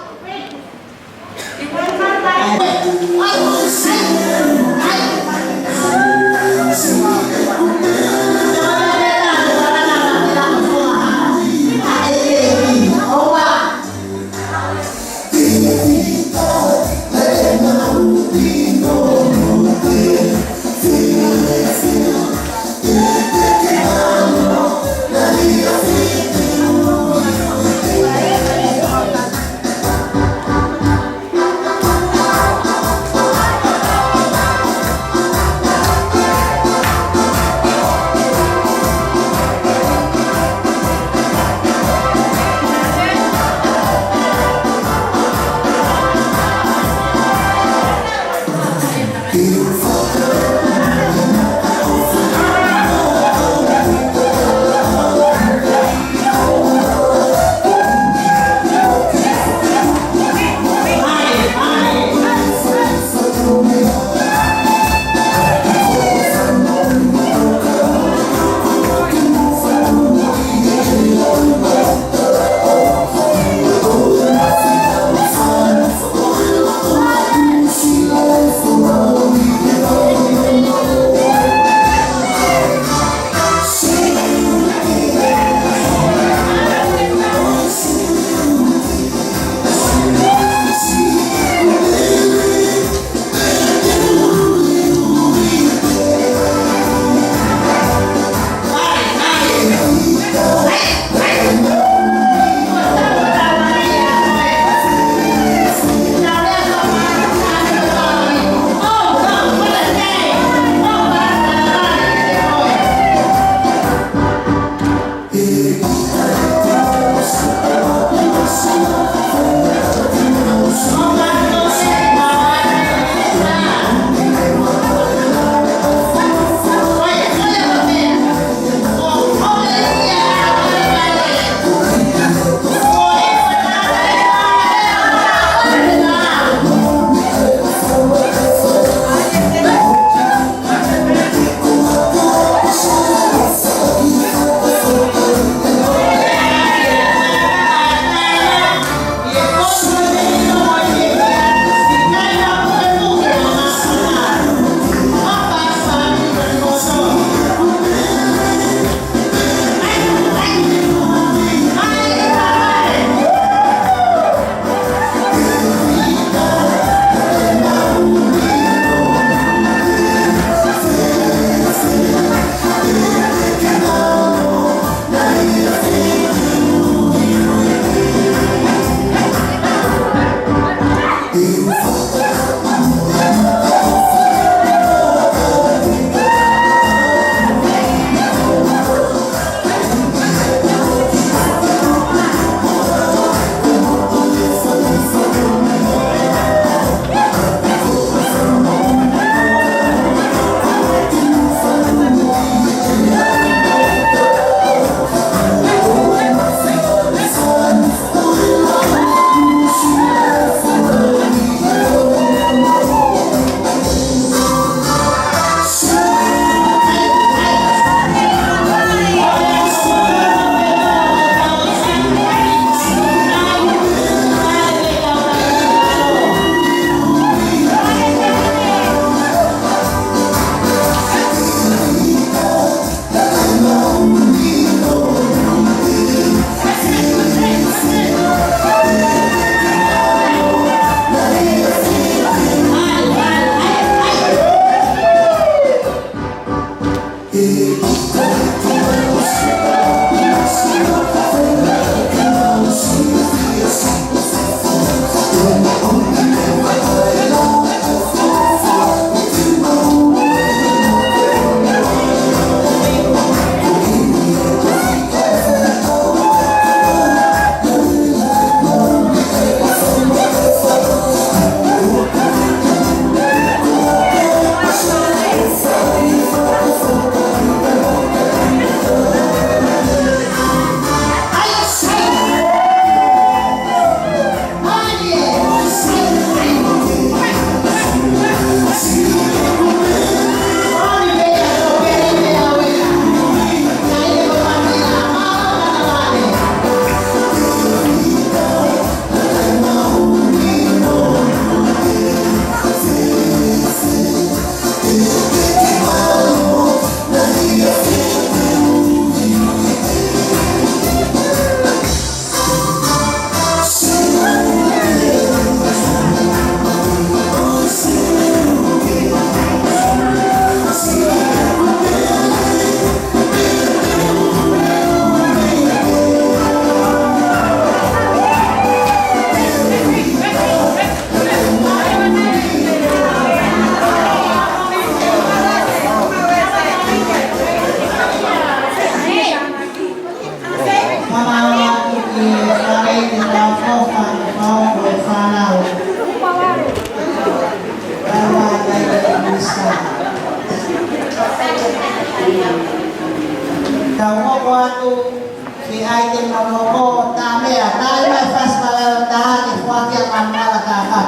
si item mo tame tayo may pas malalahan ni kuwakya kamala kakat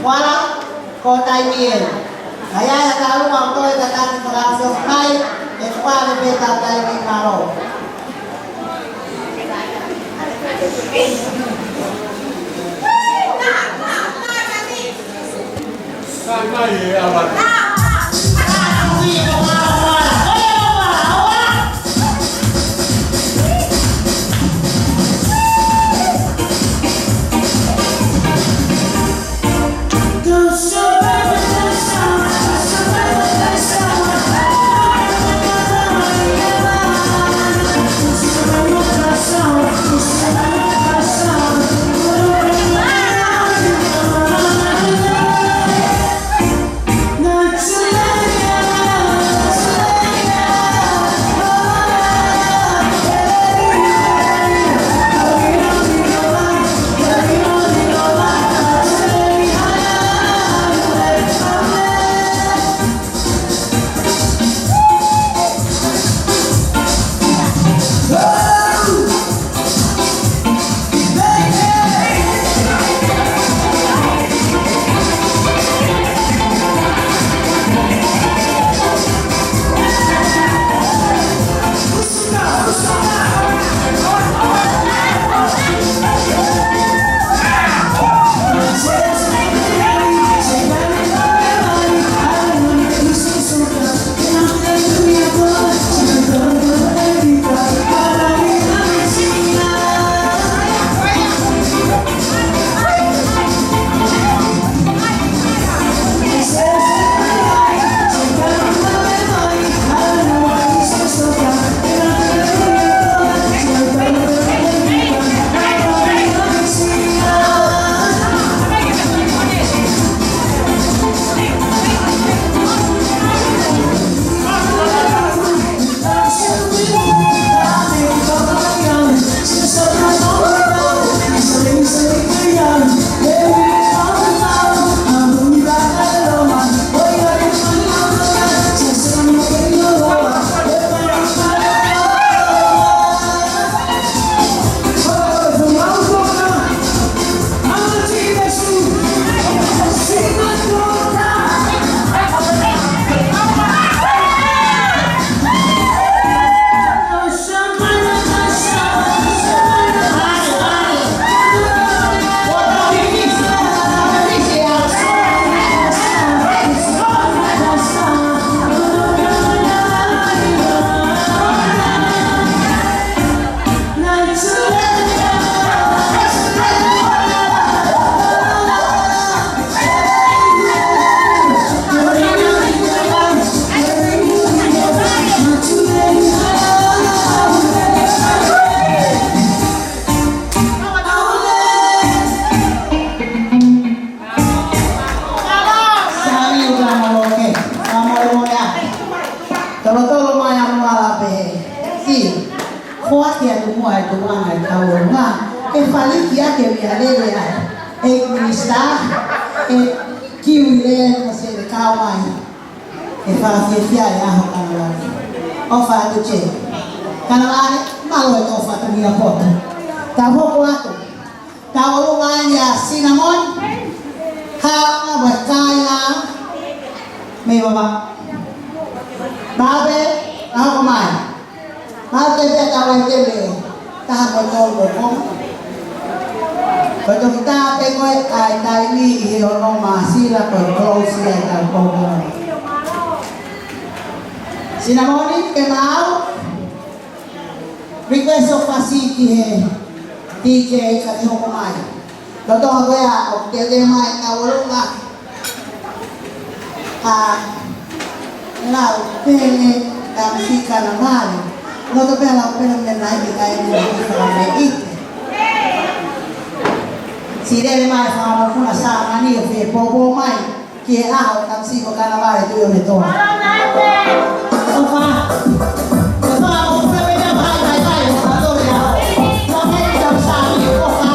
wala ko tayo bien kaya tayo ang toy katati pagkakasok ay ekwale beta tayo ni karo ti. Khoa kia tu mua tu ngai kau nga. E fali kia ke via le ya. E minista e kiule ko se kawai. E fa fia ya ho Kanavale. O fa tu che. Kanavale malo to fa tu mia foto. Ta ho ko atu. Ta o ya cinnamon. Ha na ba kaya. Me baba. Babe, ako mai. Mahal kayo at away kebe. Tahan mo ito mo ko. Pagka kita ko ay tayo ni ihirong masira ko close siya ang program. Sinamoni kay Mau. Request of facility he. DJ kaniho kumay. Totoo ko ya, o kaya may nawalo nga. Now, pene si Kanavale. No to pela pela me na di kai ni para me it. Si deve mai fa una sa mani fe popo mai che ha tam si ko Kanavale tu yo ne to. So fa. So fa mo pe na mai ma to ya. No me ta sa ni ko fa.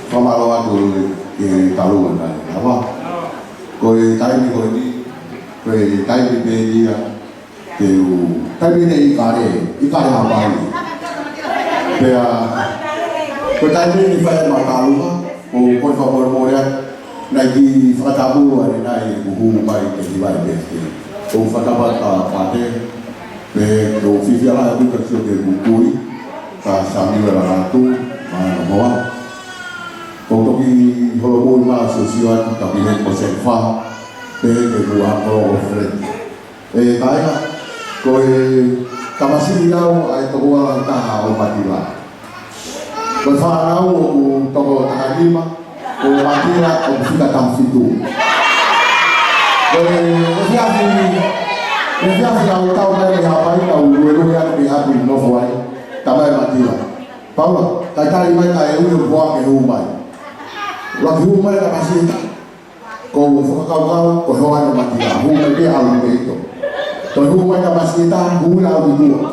Whamaloa tu e talunga nai. Awa, koe taimi koe ni, koe taimi pēnia, te u, taimi ne i kare hapai. Pea, koe taimi ni whae ma talunga, o koe whamoremorea, nai ki whakatapu ane nai uhu mai te hiwai pēke. O whakapata pate, pe o whiwhiala e wika tio te kukui, ka Samuel Latu, mana moa. O toki holomoi maa sosioan, tapi he ko sen wha, pe ke mua koro o fred. E kaina, koe kamasiri au ai tohua taha o matila. Koe whanau o toko takanima, o matila o whika tamwhitu. Koe whiawhi au tau mai e hapai au uelui atu me hapu i nofo ai, tamai matila. Paula, kai tari mai ka e ui o poa ke hu mai. Laki hu mai ka masita, ko whakakaukau, ko hoa na matila, hu mai pe alu me ito. Toi hu mai ka masita, hu na alu tua.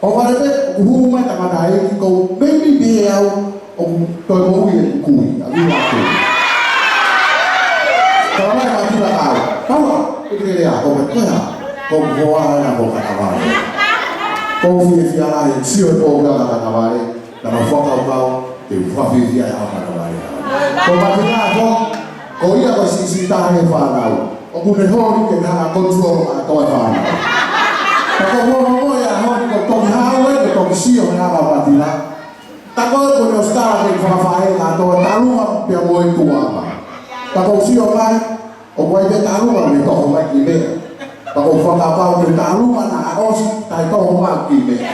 O wharepe, hu mai ka matae, ko maybe be au, o toi mohu e kui, a viwa kui. Ka mai matila au, Paula, ike rea, ko me koea, ko hoa na ko Kanavale. Ko whiawhiala e sio e pōga ka Kanavale, na ma whakaukau, te whawhiwhia e au Kanavale. Ko matina ko, ko ia ko sisi tahe whanau. O kune hori ke nana control a toi whanau. Ta ko mo ia hori ko toki hawe, ko toki sio me nana matina. Ta ko ne ostara ke whawhae a toi tarunga pia moe tuama. Ta ko sio mai, o koe te tarunga me toho mai ki mea. Ta ko whakapau ke tarunga na arosi, tai toho mai ki mea.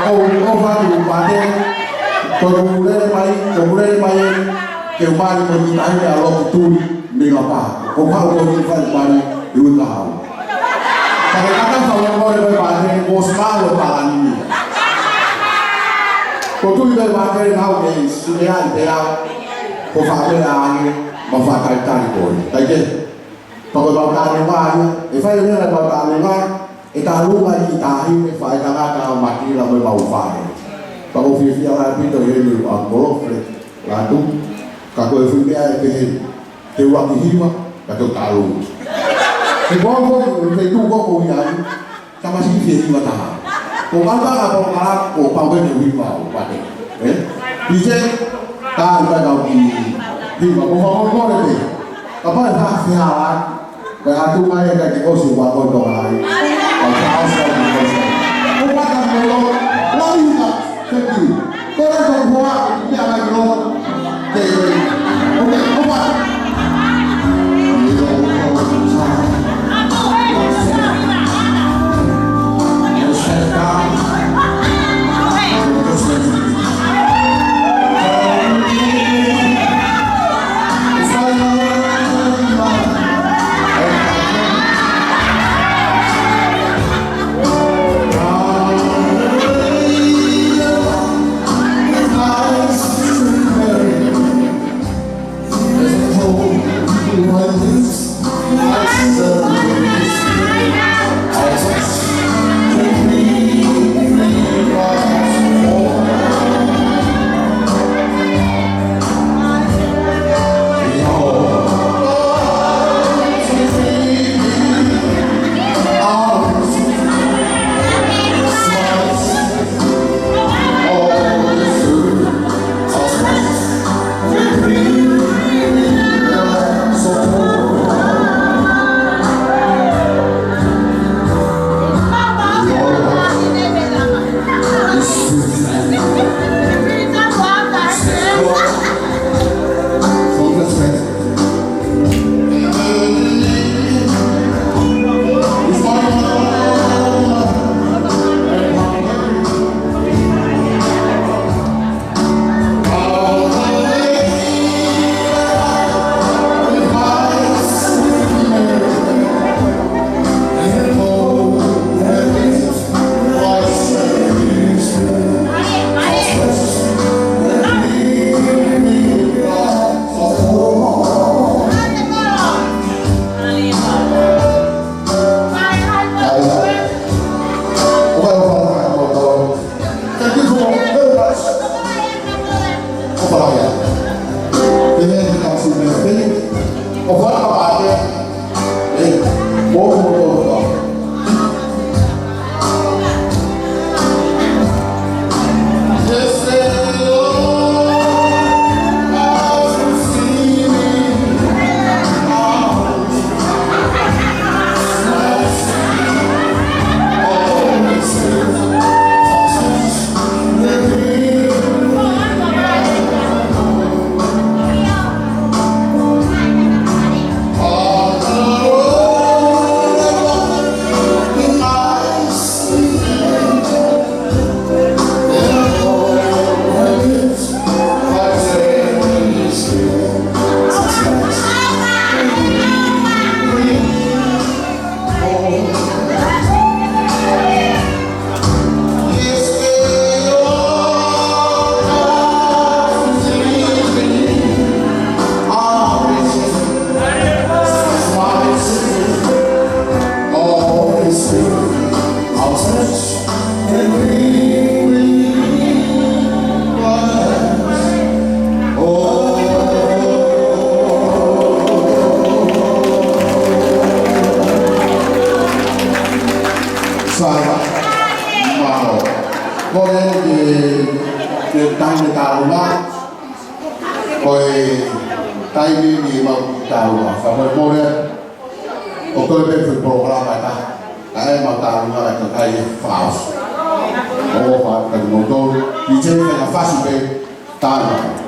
Ko whatu pate, ko kurere mai ke umari ko ni tahi a loki turi ni la pa. Ko pau ko ni whai mari i uta hau. Kare kata whawamore mai pate, ko smalo pa anini. Ko tui mai pate nau ke sinea i te au, ko whakere a ange, ma whakai tari koi. Taike, pako tau tāne wāia, e whai rena tau tāne wāia, e tā runga i tāhi me whae tangata o makila mai mau whae. Pako whiawhiala e pito i henu a kolofre, Latu, ka koe whimea e pehen, te waki hiwa, ka tau tālunga. Te kōko, te tūkoko i ai, ka masiki whia hiwa taha. Ko kata ko kala ko pawene hiwa o pate. Pije, tā i kau ki hiwa, ko whamokore te. Ka pai whiawhiala, ka atu mai e ka ke osi wako tonga ai. Thank you. Go ahead and go out. Yeah, like Lord. Okay, come on. tai me taunga oi tai ni mau taunga fa mo more o ko le pe programa ta ai mau taunga la ko tai faus o fa ka mo do di je na fasi pe taunga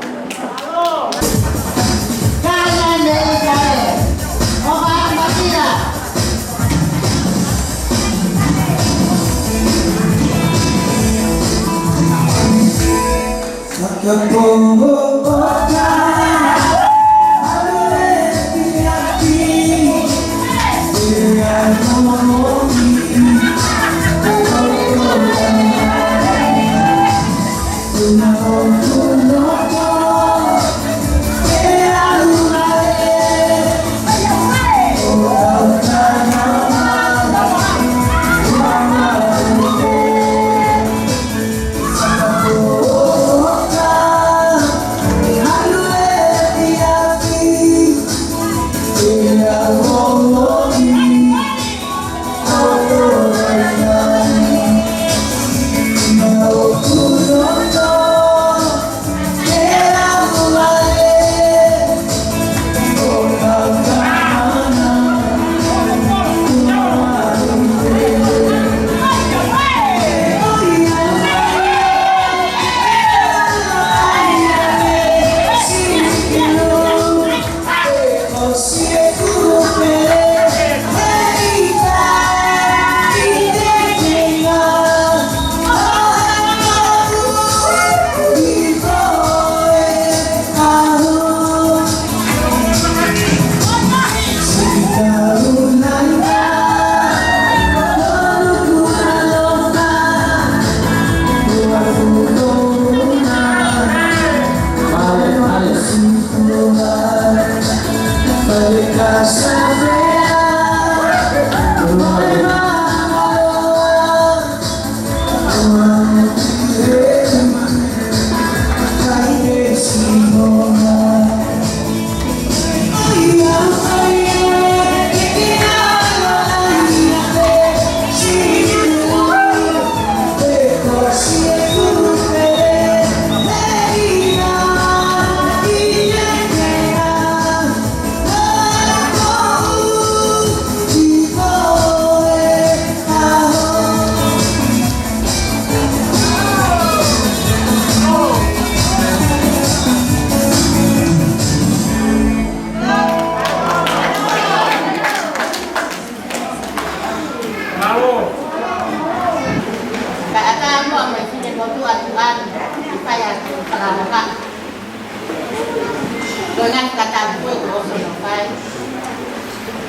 Dengan kata buat orang sampai,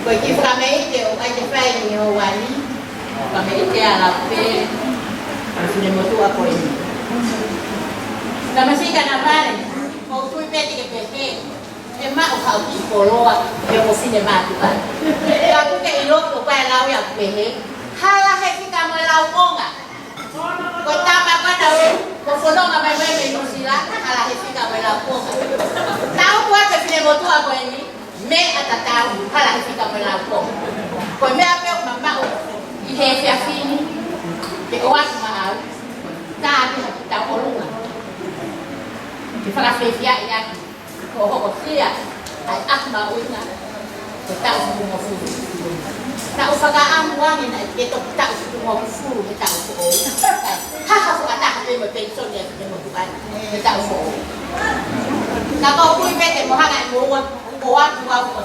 bagi kami itu orang sampai ni orang ni, kami itu alat pe, sudah motu apa ini. Kami sih Kanavale, kau tu peti ke, emak kau Vakaloa, dia mesti emak tu kan. Aku ke ilok tu kau lau yang pe, halah heki kamu lau onga. Kau tambah kau tahu, kau follow kami memang sila, halah heki kamu lau onga. Tahu buat ke motu apa ini? Me atau tahu, halah heki kamu lau onga. Kau me apa mama ihe fiafini, kewas mahal, tapi tak perlu. Di Francia ya, kalau Rusia, akma uina, tahu semua furu. Tahu fagaan uangin, itu tahu semua furu, tahu semua. Haha, fakat dia berpensiun dia semua tuan, tahu semua. Kalau kau ibu mau hangat muat, muat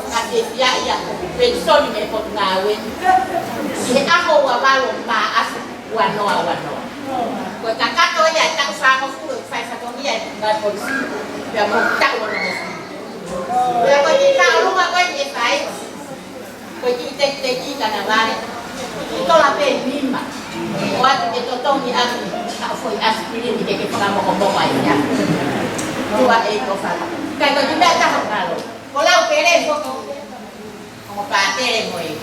Francia ya, pensiun ni Portugal. Ini aku walau maaf, wanoa. Kau kakak tu ya, tak usah kau furu, saya satu dia dengan polisi, dia mau tahu orang mesti. Dia kau jika orang kau ni saya, kau jika teki Kanavale, itu lah penima. Waktu itu tahu ni aku, tak foi aspirin ni kita pernah mau bawa ya. Dua ekor salah. Kalau juga tak kalau, kalau pere kau, kau pakai moi,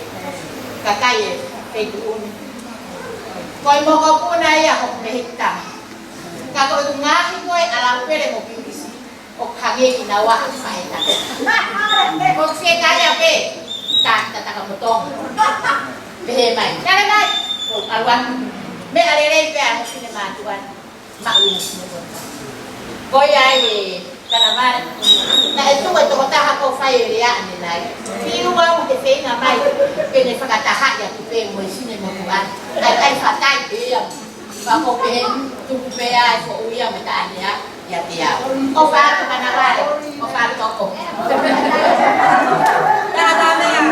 kakak ye, pegun. Kau mau kau pun ayah kau berhitam. Kalau itu ngaji kau alam pere mau pilih, kau kage inawa faedah. Kau sekaya pe, tak kamu tong. Behemai, jangan kau awan. Me alere pe aku sini matuan. maulus mo. Koya ay Kanavale. Na ito ay tumataha ko fire ya ni nay. Piwa mo te fe na mai. Kene fakataha ya tupe mo sine mo kuan. Ay fatai dia. Ba ko pe tu pe ai ko uya mata ya ya dia. O fa Kanavale. O fa to ko. Na na ya.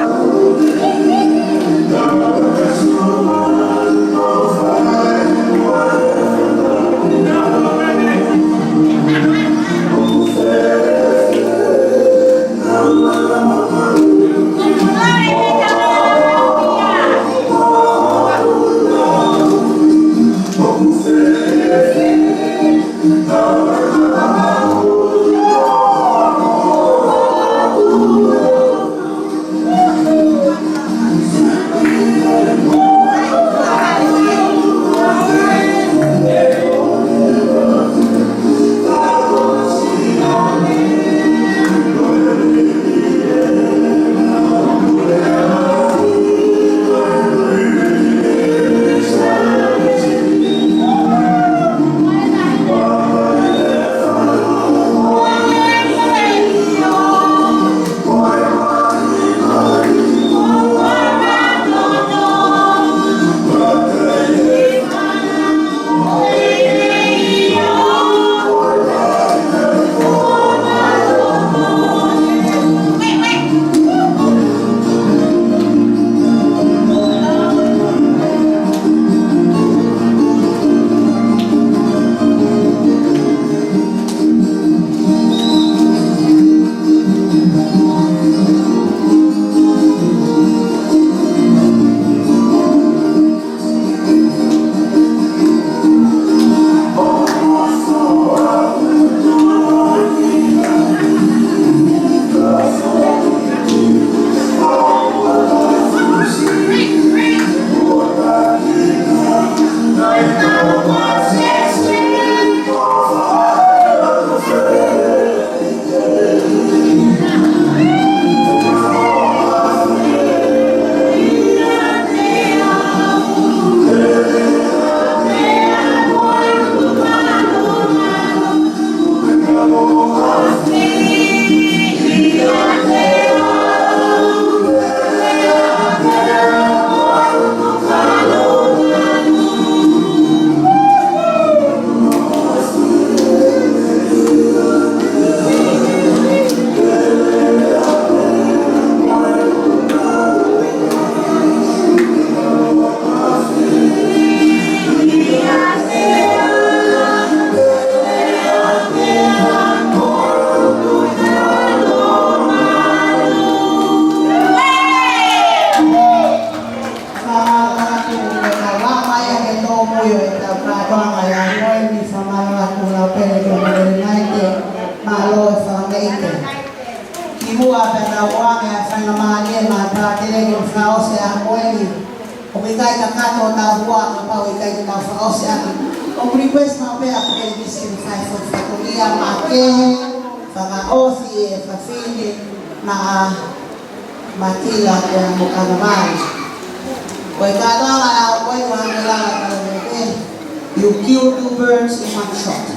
You kill two birds in one shot.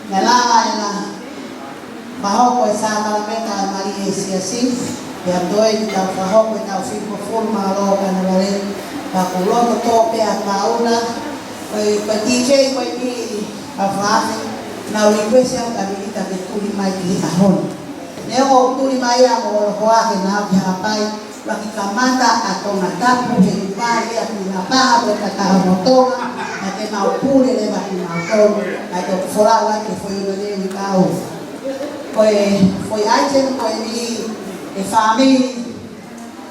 Nalangay na mahok ko sa malameta mali siasi. Yang doy kita mahok ko tao fipo full malo Kanavale. Pakulo to pe at Paula. Kay DJ ko ni afasi na request yang kami kita betuli mai di ahon. Neo tuli mai ako hoa na hapay. Wakikamata at Tongatapu Kenipari at Minapaha Tonga at Maupuli le Bakinato at Folawa que foi o de Nicao. Foi item when a family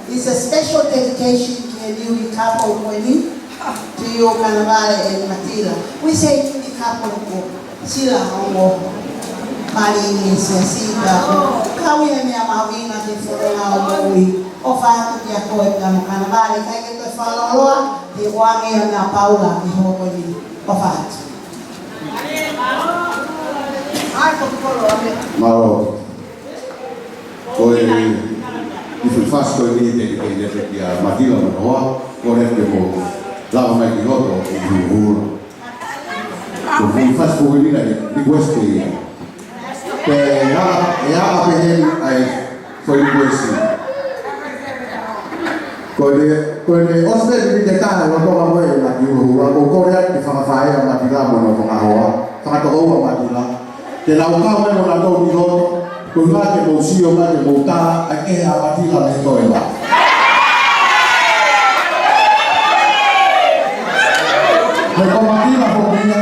is a special dedication to a new couple when to you Kanavale and Matila. We say to the couple sila hongo mali siasita kawi na niya mawina di furona umuwi o fato di ako at Kanavale kaya ito Vakaloa di wangi na Paula di hoko ni o fato Maro koe i fulfas koe ni te ke nete ki a Matila manoa ko nete mo lava mai ki hoto i huro Kung fast food ini di West ya. Ya apa yang ay foi West. Kode Australia di Jakarta waktu apa ya lagi waktu Korea di Kanavale sama di Latu no pengawa. Sangat tahu apa di Latu. Di Latu kau memang Latu di Latu. Kau nggak ke museo nggak ke muka, akhirnya apa di Latu itu ya. Mereka mati lah pokoknya.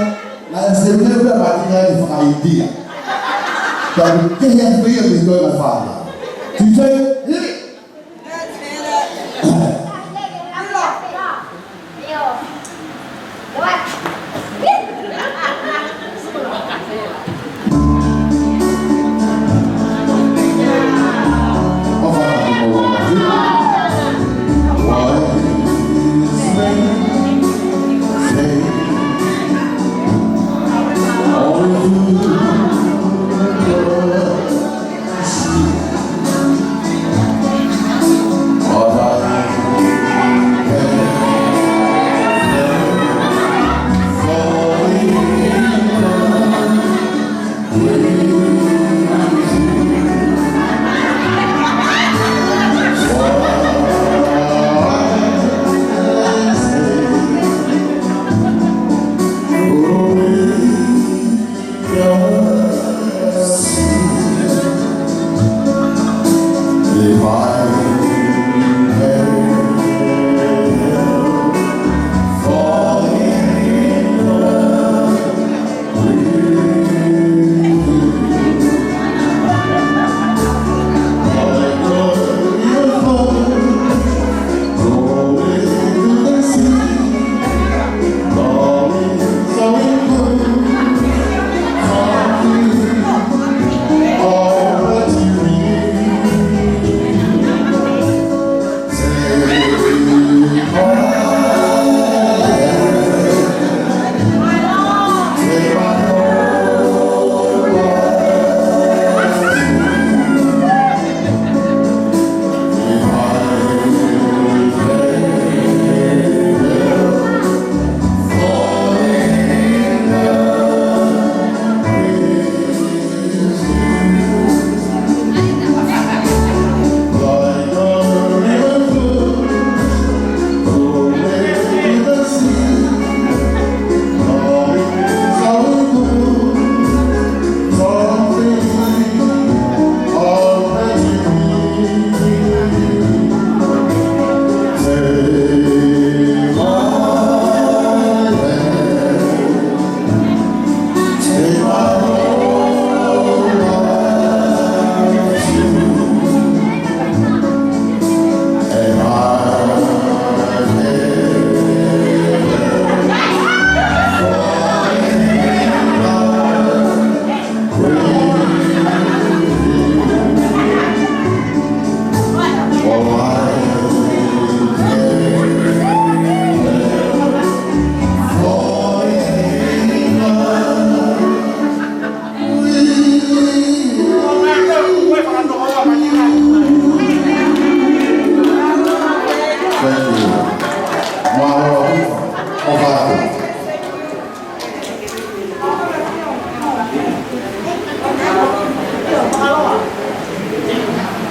Nah, sebenarnya udah matinya di India. Dan kayaknya dia itu yang salah. Jadi ini.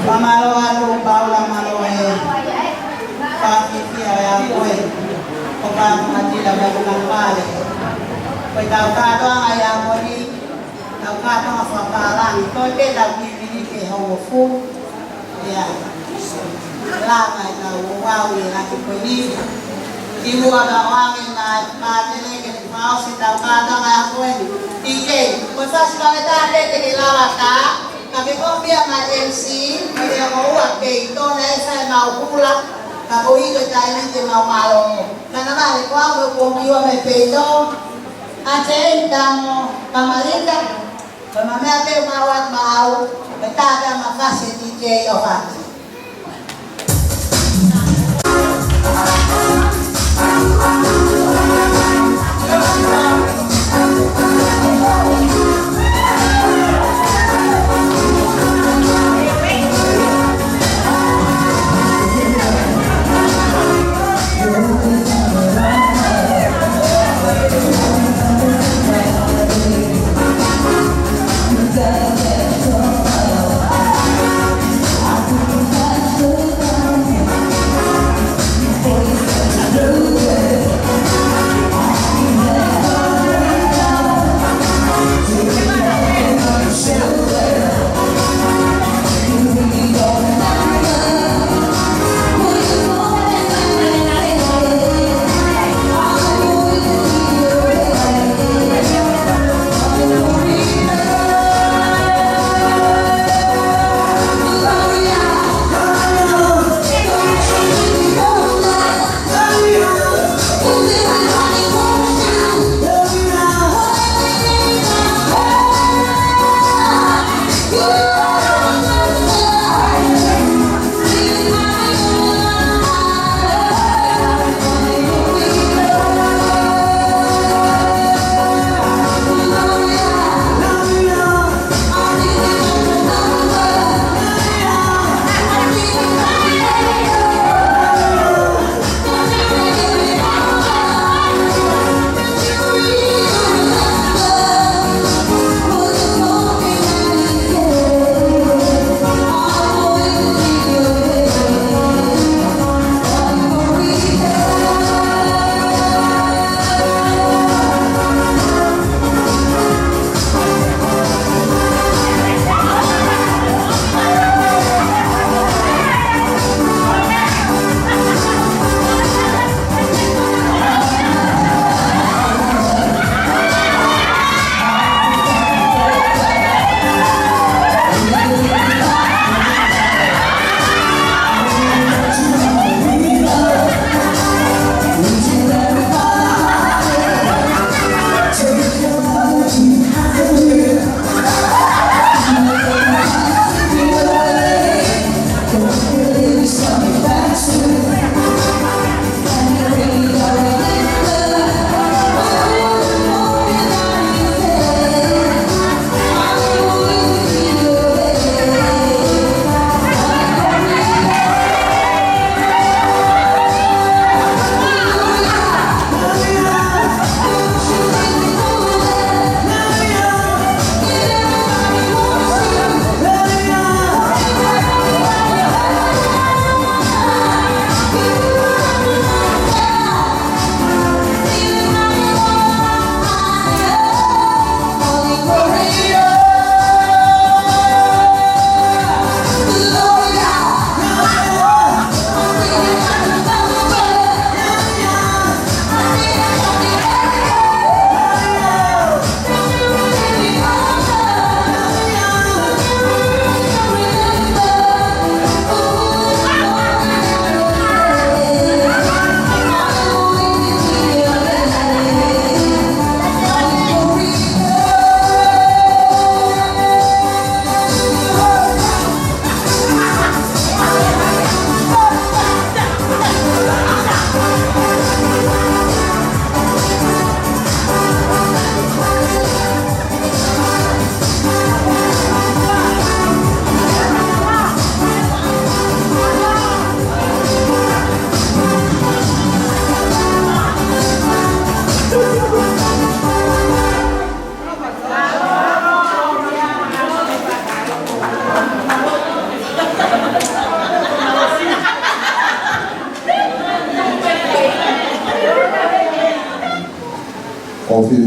Pamaloa Paula Maloe Pakisia ya koe Opa matila ya Kanavale koe tau katoa ngaya koni tau katoa ngawhaparang koe te tau kibini ke hongofu ya lama tau wau ya laki koe ni ibu aga wangi na matele ke mau si tau katoa ngaya koe ni ike koe fasi kau etade te ke lawata kami kombia ma MC, kami mau ke itu naik saya mau pulang, kami itu cari dia mau malu. Karena mana kau mau kombia ma pedo, aceh tamo kamalinda, kami apa mau, kita ada makasih DJ Ovan.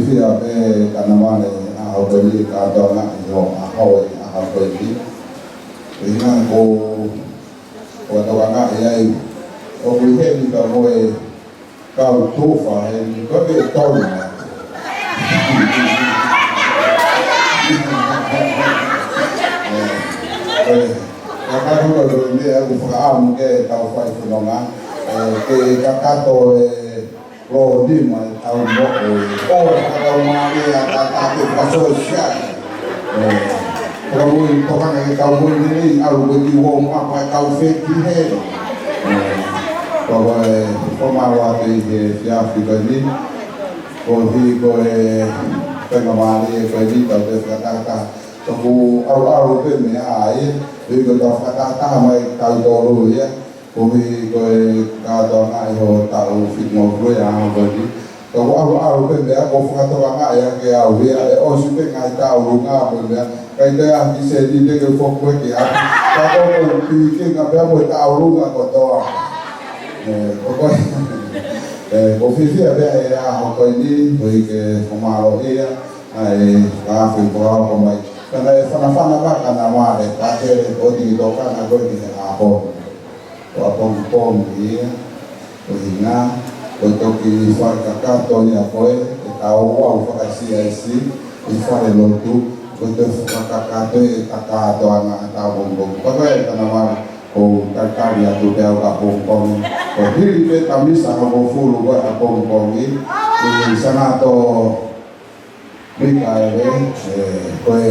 fia pe Kanavale a beli ka dona yo a hoi a beli ina ko to nga ai o we he ka moe ka to fa he ko be to na ka ko do ni a ku fa am ke ta fa fu no nga ke ka to lo di ma tau mo o kalau mari kata tu pasal siap kalau itu kan kau ini alu bagi wong apa kau feki he kalau pemawa di siap di bali kalau pengamali bali kalau kata tunggu alu tu ni ai itu kata mai kau dulu ya Kohi ka dona ho tau fitmo ro ya bagi to au pe be ko fa to nga ya ke au ya o su pe nga ta au nga bo ya kai te a ki se di de ko ko ke a ta ko pi ke nga be mo ta au nga ko to ko fi fi be ya ho ko ni ho ke ko ma ro ya ai ka fi ko ko mai kana fa na ba kana ma re ta ke o di do ka na go ni a ho Pom dia, Ohina, untuk ifar kakak tonya koe, tahu wow fakasi isi, ifar Latu, untuk kakak tu kakak atau anak tahu bom, pakai Kanavale, kakak dia tu dia agak bom, jadi kita kami sama bofulu buat bom ini, di sana tu mereka koe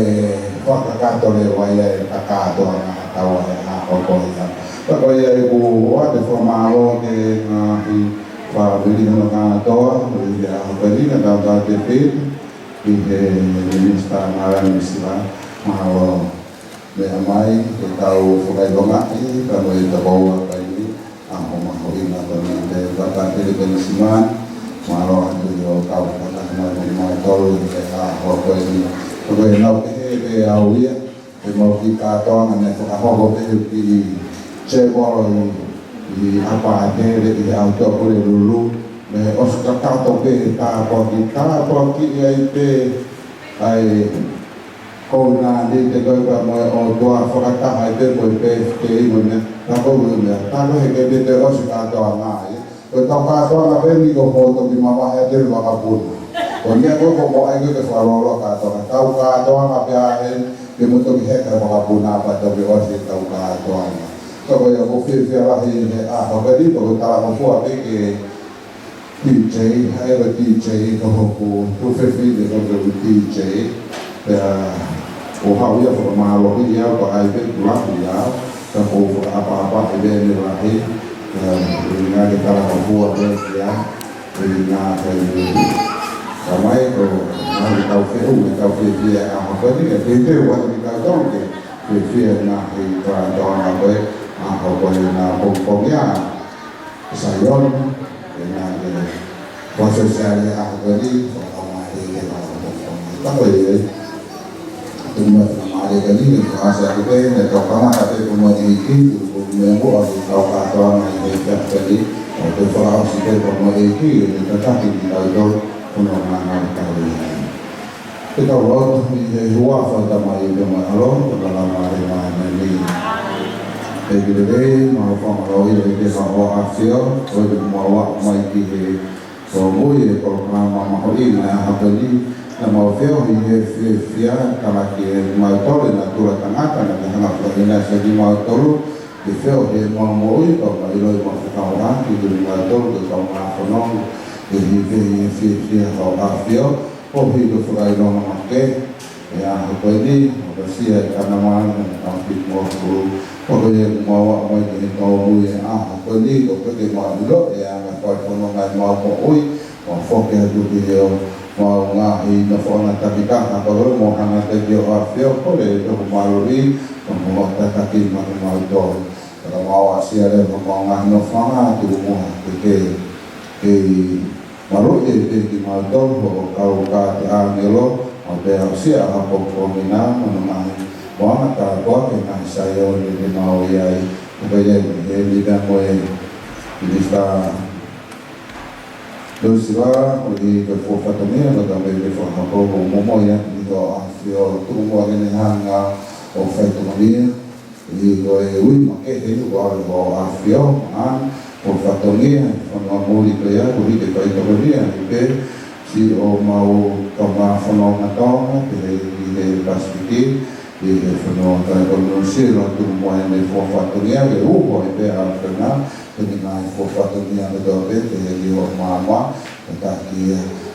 kakak tu lewat kakak atau anak tahu anak apa Kalau ibu ada formal ke nahi beli dengan kantor, beli beli dengan KTP, minister ngaran istilah mau meamai tahu fukai dongai kalau itu bawa ini, mau ingat dengan bapak dari pensiunan, mau itu tahu kata mau tahu apa ini, kalau nak ke awia, mau kita tahu mana apa di Cewek di apa ada di auto boleh dulu, os kakak tope tak pagi itu, ay kau nanti tegak bermula dua fakta itu boleh ke mana, tak boleh, tak boleh ke itu os kakak mana, kalau kakak apa ni kau foto di mana ada Vakaloa, kalau kau mau aja ke Vakaloa kakak, tahu kakak apa yang kemudian kita Vakaloa apa tapi os tahu kakak Kalau yang ofis lah ini, apa tadi kalau tak mampu ke DJ, hay DJ kalau ofis ini kalau DJ, ya, hal yang formal ini ya, kalau itu pulang ya, kalau apa ini lahir, ini kita mampu ya, ini ramai kalau kita ofis dia, apa tadi ya, itu waktu kita tahu ke, ofis nak kita tahu apa ako ko na pongpongya sayon na prosesnya ako tadi pengalaman ini kalau cuma kemarin kali ini bahasa kita ini kalau tapi kemudian itu kemudian buat kalau kata ini jadi itu kalau kita kemudian itu tetapi kita itu pengembangan kali kita waktu dua fakta mai kemarin dalam hari ini Jadi mau pengaruhi dari semua hasil, boleh membawa maiki semua kalau nama ini apa ni nama feel ini feel kalau kita mau tahu dan aturan tengah dan tengah perjalanan jadi mau tahu di feel dia mau kalau itu mau sekarang itu mau tahu itu sama penon jadi feel kalau feel itu sudah nama ke ya apa ini bersih karena mana konflik mau kalau yang mau ini tahu ya apa ini kalau kita mau dulu ya kalau penongan mau mau fokus dulu dia mau ngahi nafona tapi kan kalau mau hangat dia afio boleh itu melalui mau kaki mau itu kalau mau asyik mau ngahi nafona itu mau ke malu itu mau itu kalau kata angelo ada asyik apa pemina mengenai Wah, kalau kita saya ini mau ya, supaya ini dan boleh bisa Lo si va di che fu fatto mia da bere fa un po' Moimoi di do afio tu mo che hanga o fatto mia di go e ma che go afio o fatto mia con amore che ha di che fai to mia che si o mau toma fono na Tonga che di paspiti di fono da conoscere tu mo ne fu fatto mia che poi per affermare quindi mai fu fatto mia da dove che io mamma perché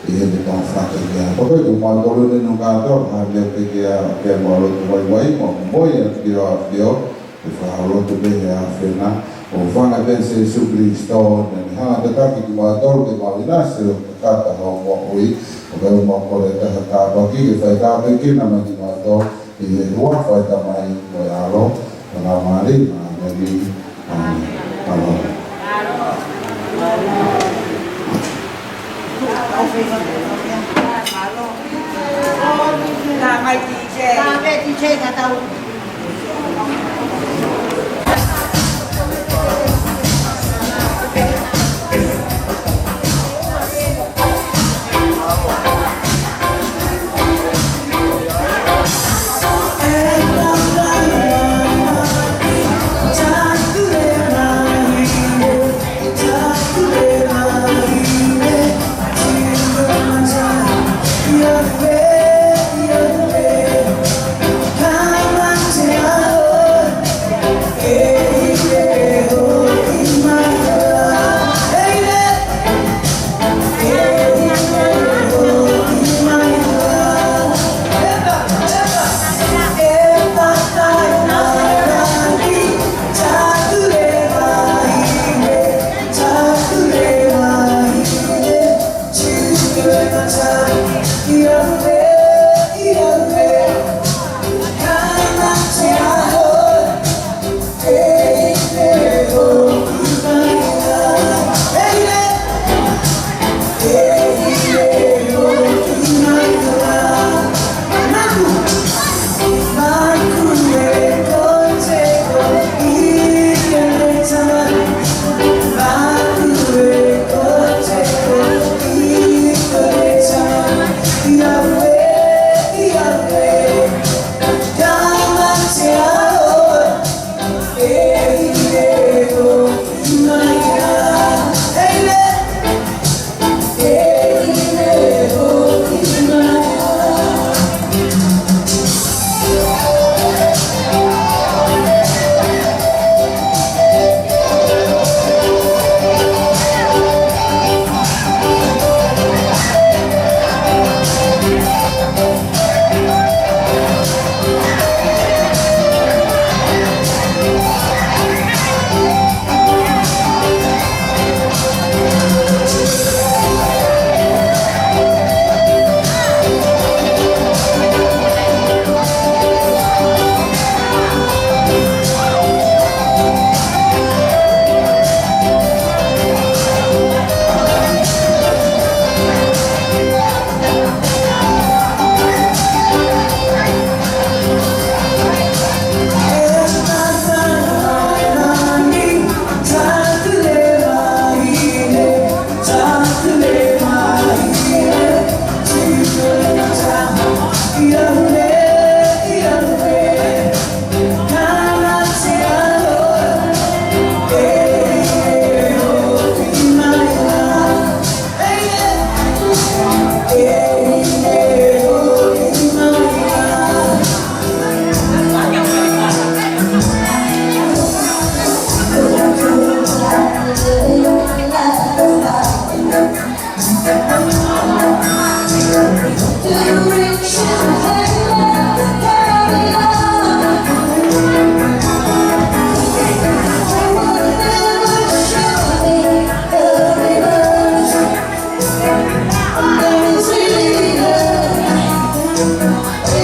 io mi ho fatto mia poi tu ma dove non vado a vedere che mo lo vuoi ma poi io e fa lo tu bene a ferma o fa pensi su Cristo ne ha da che ma dove ma vinassi lo cata no poi o che mo poi da perché che fai da perché non mi ma do e lo fai da mai mo alo la mari ma di allora Mai dice che tao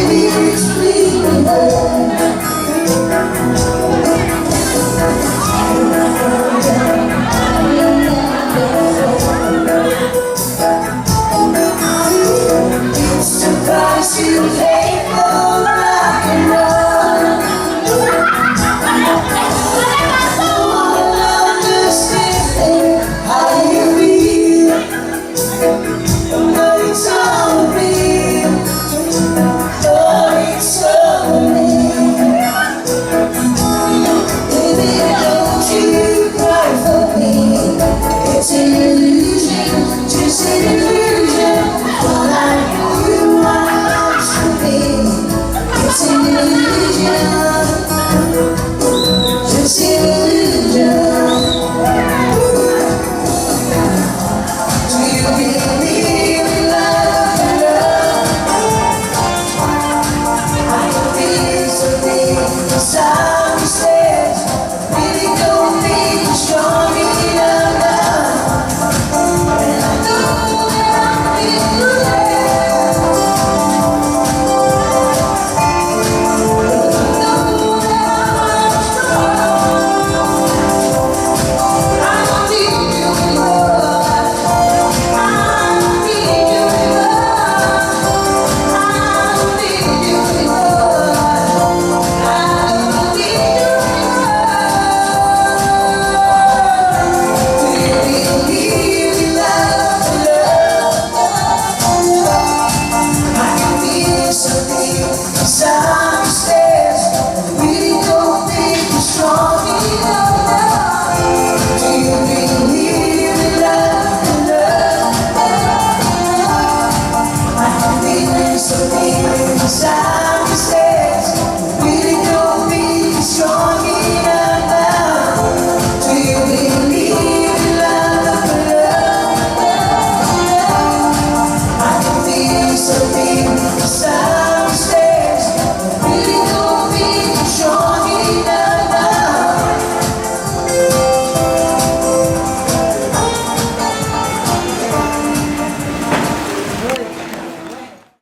Baby, it's me.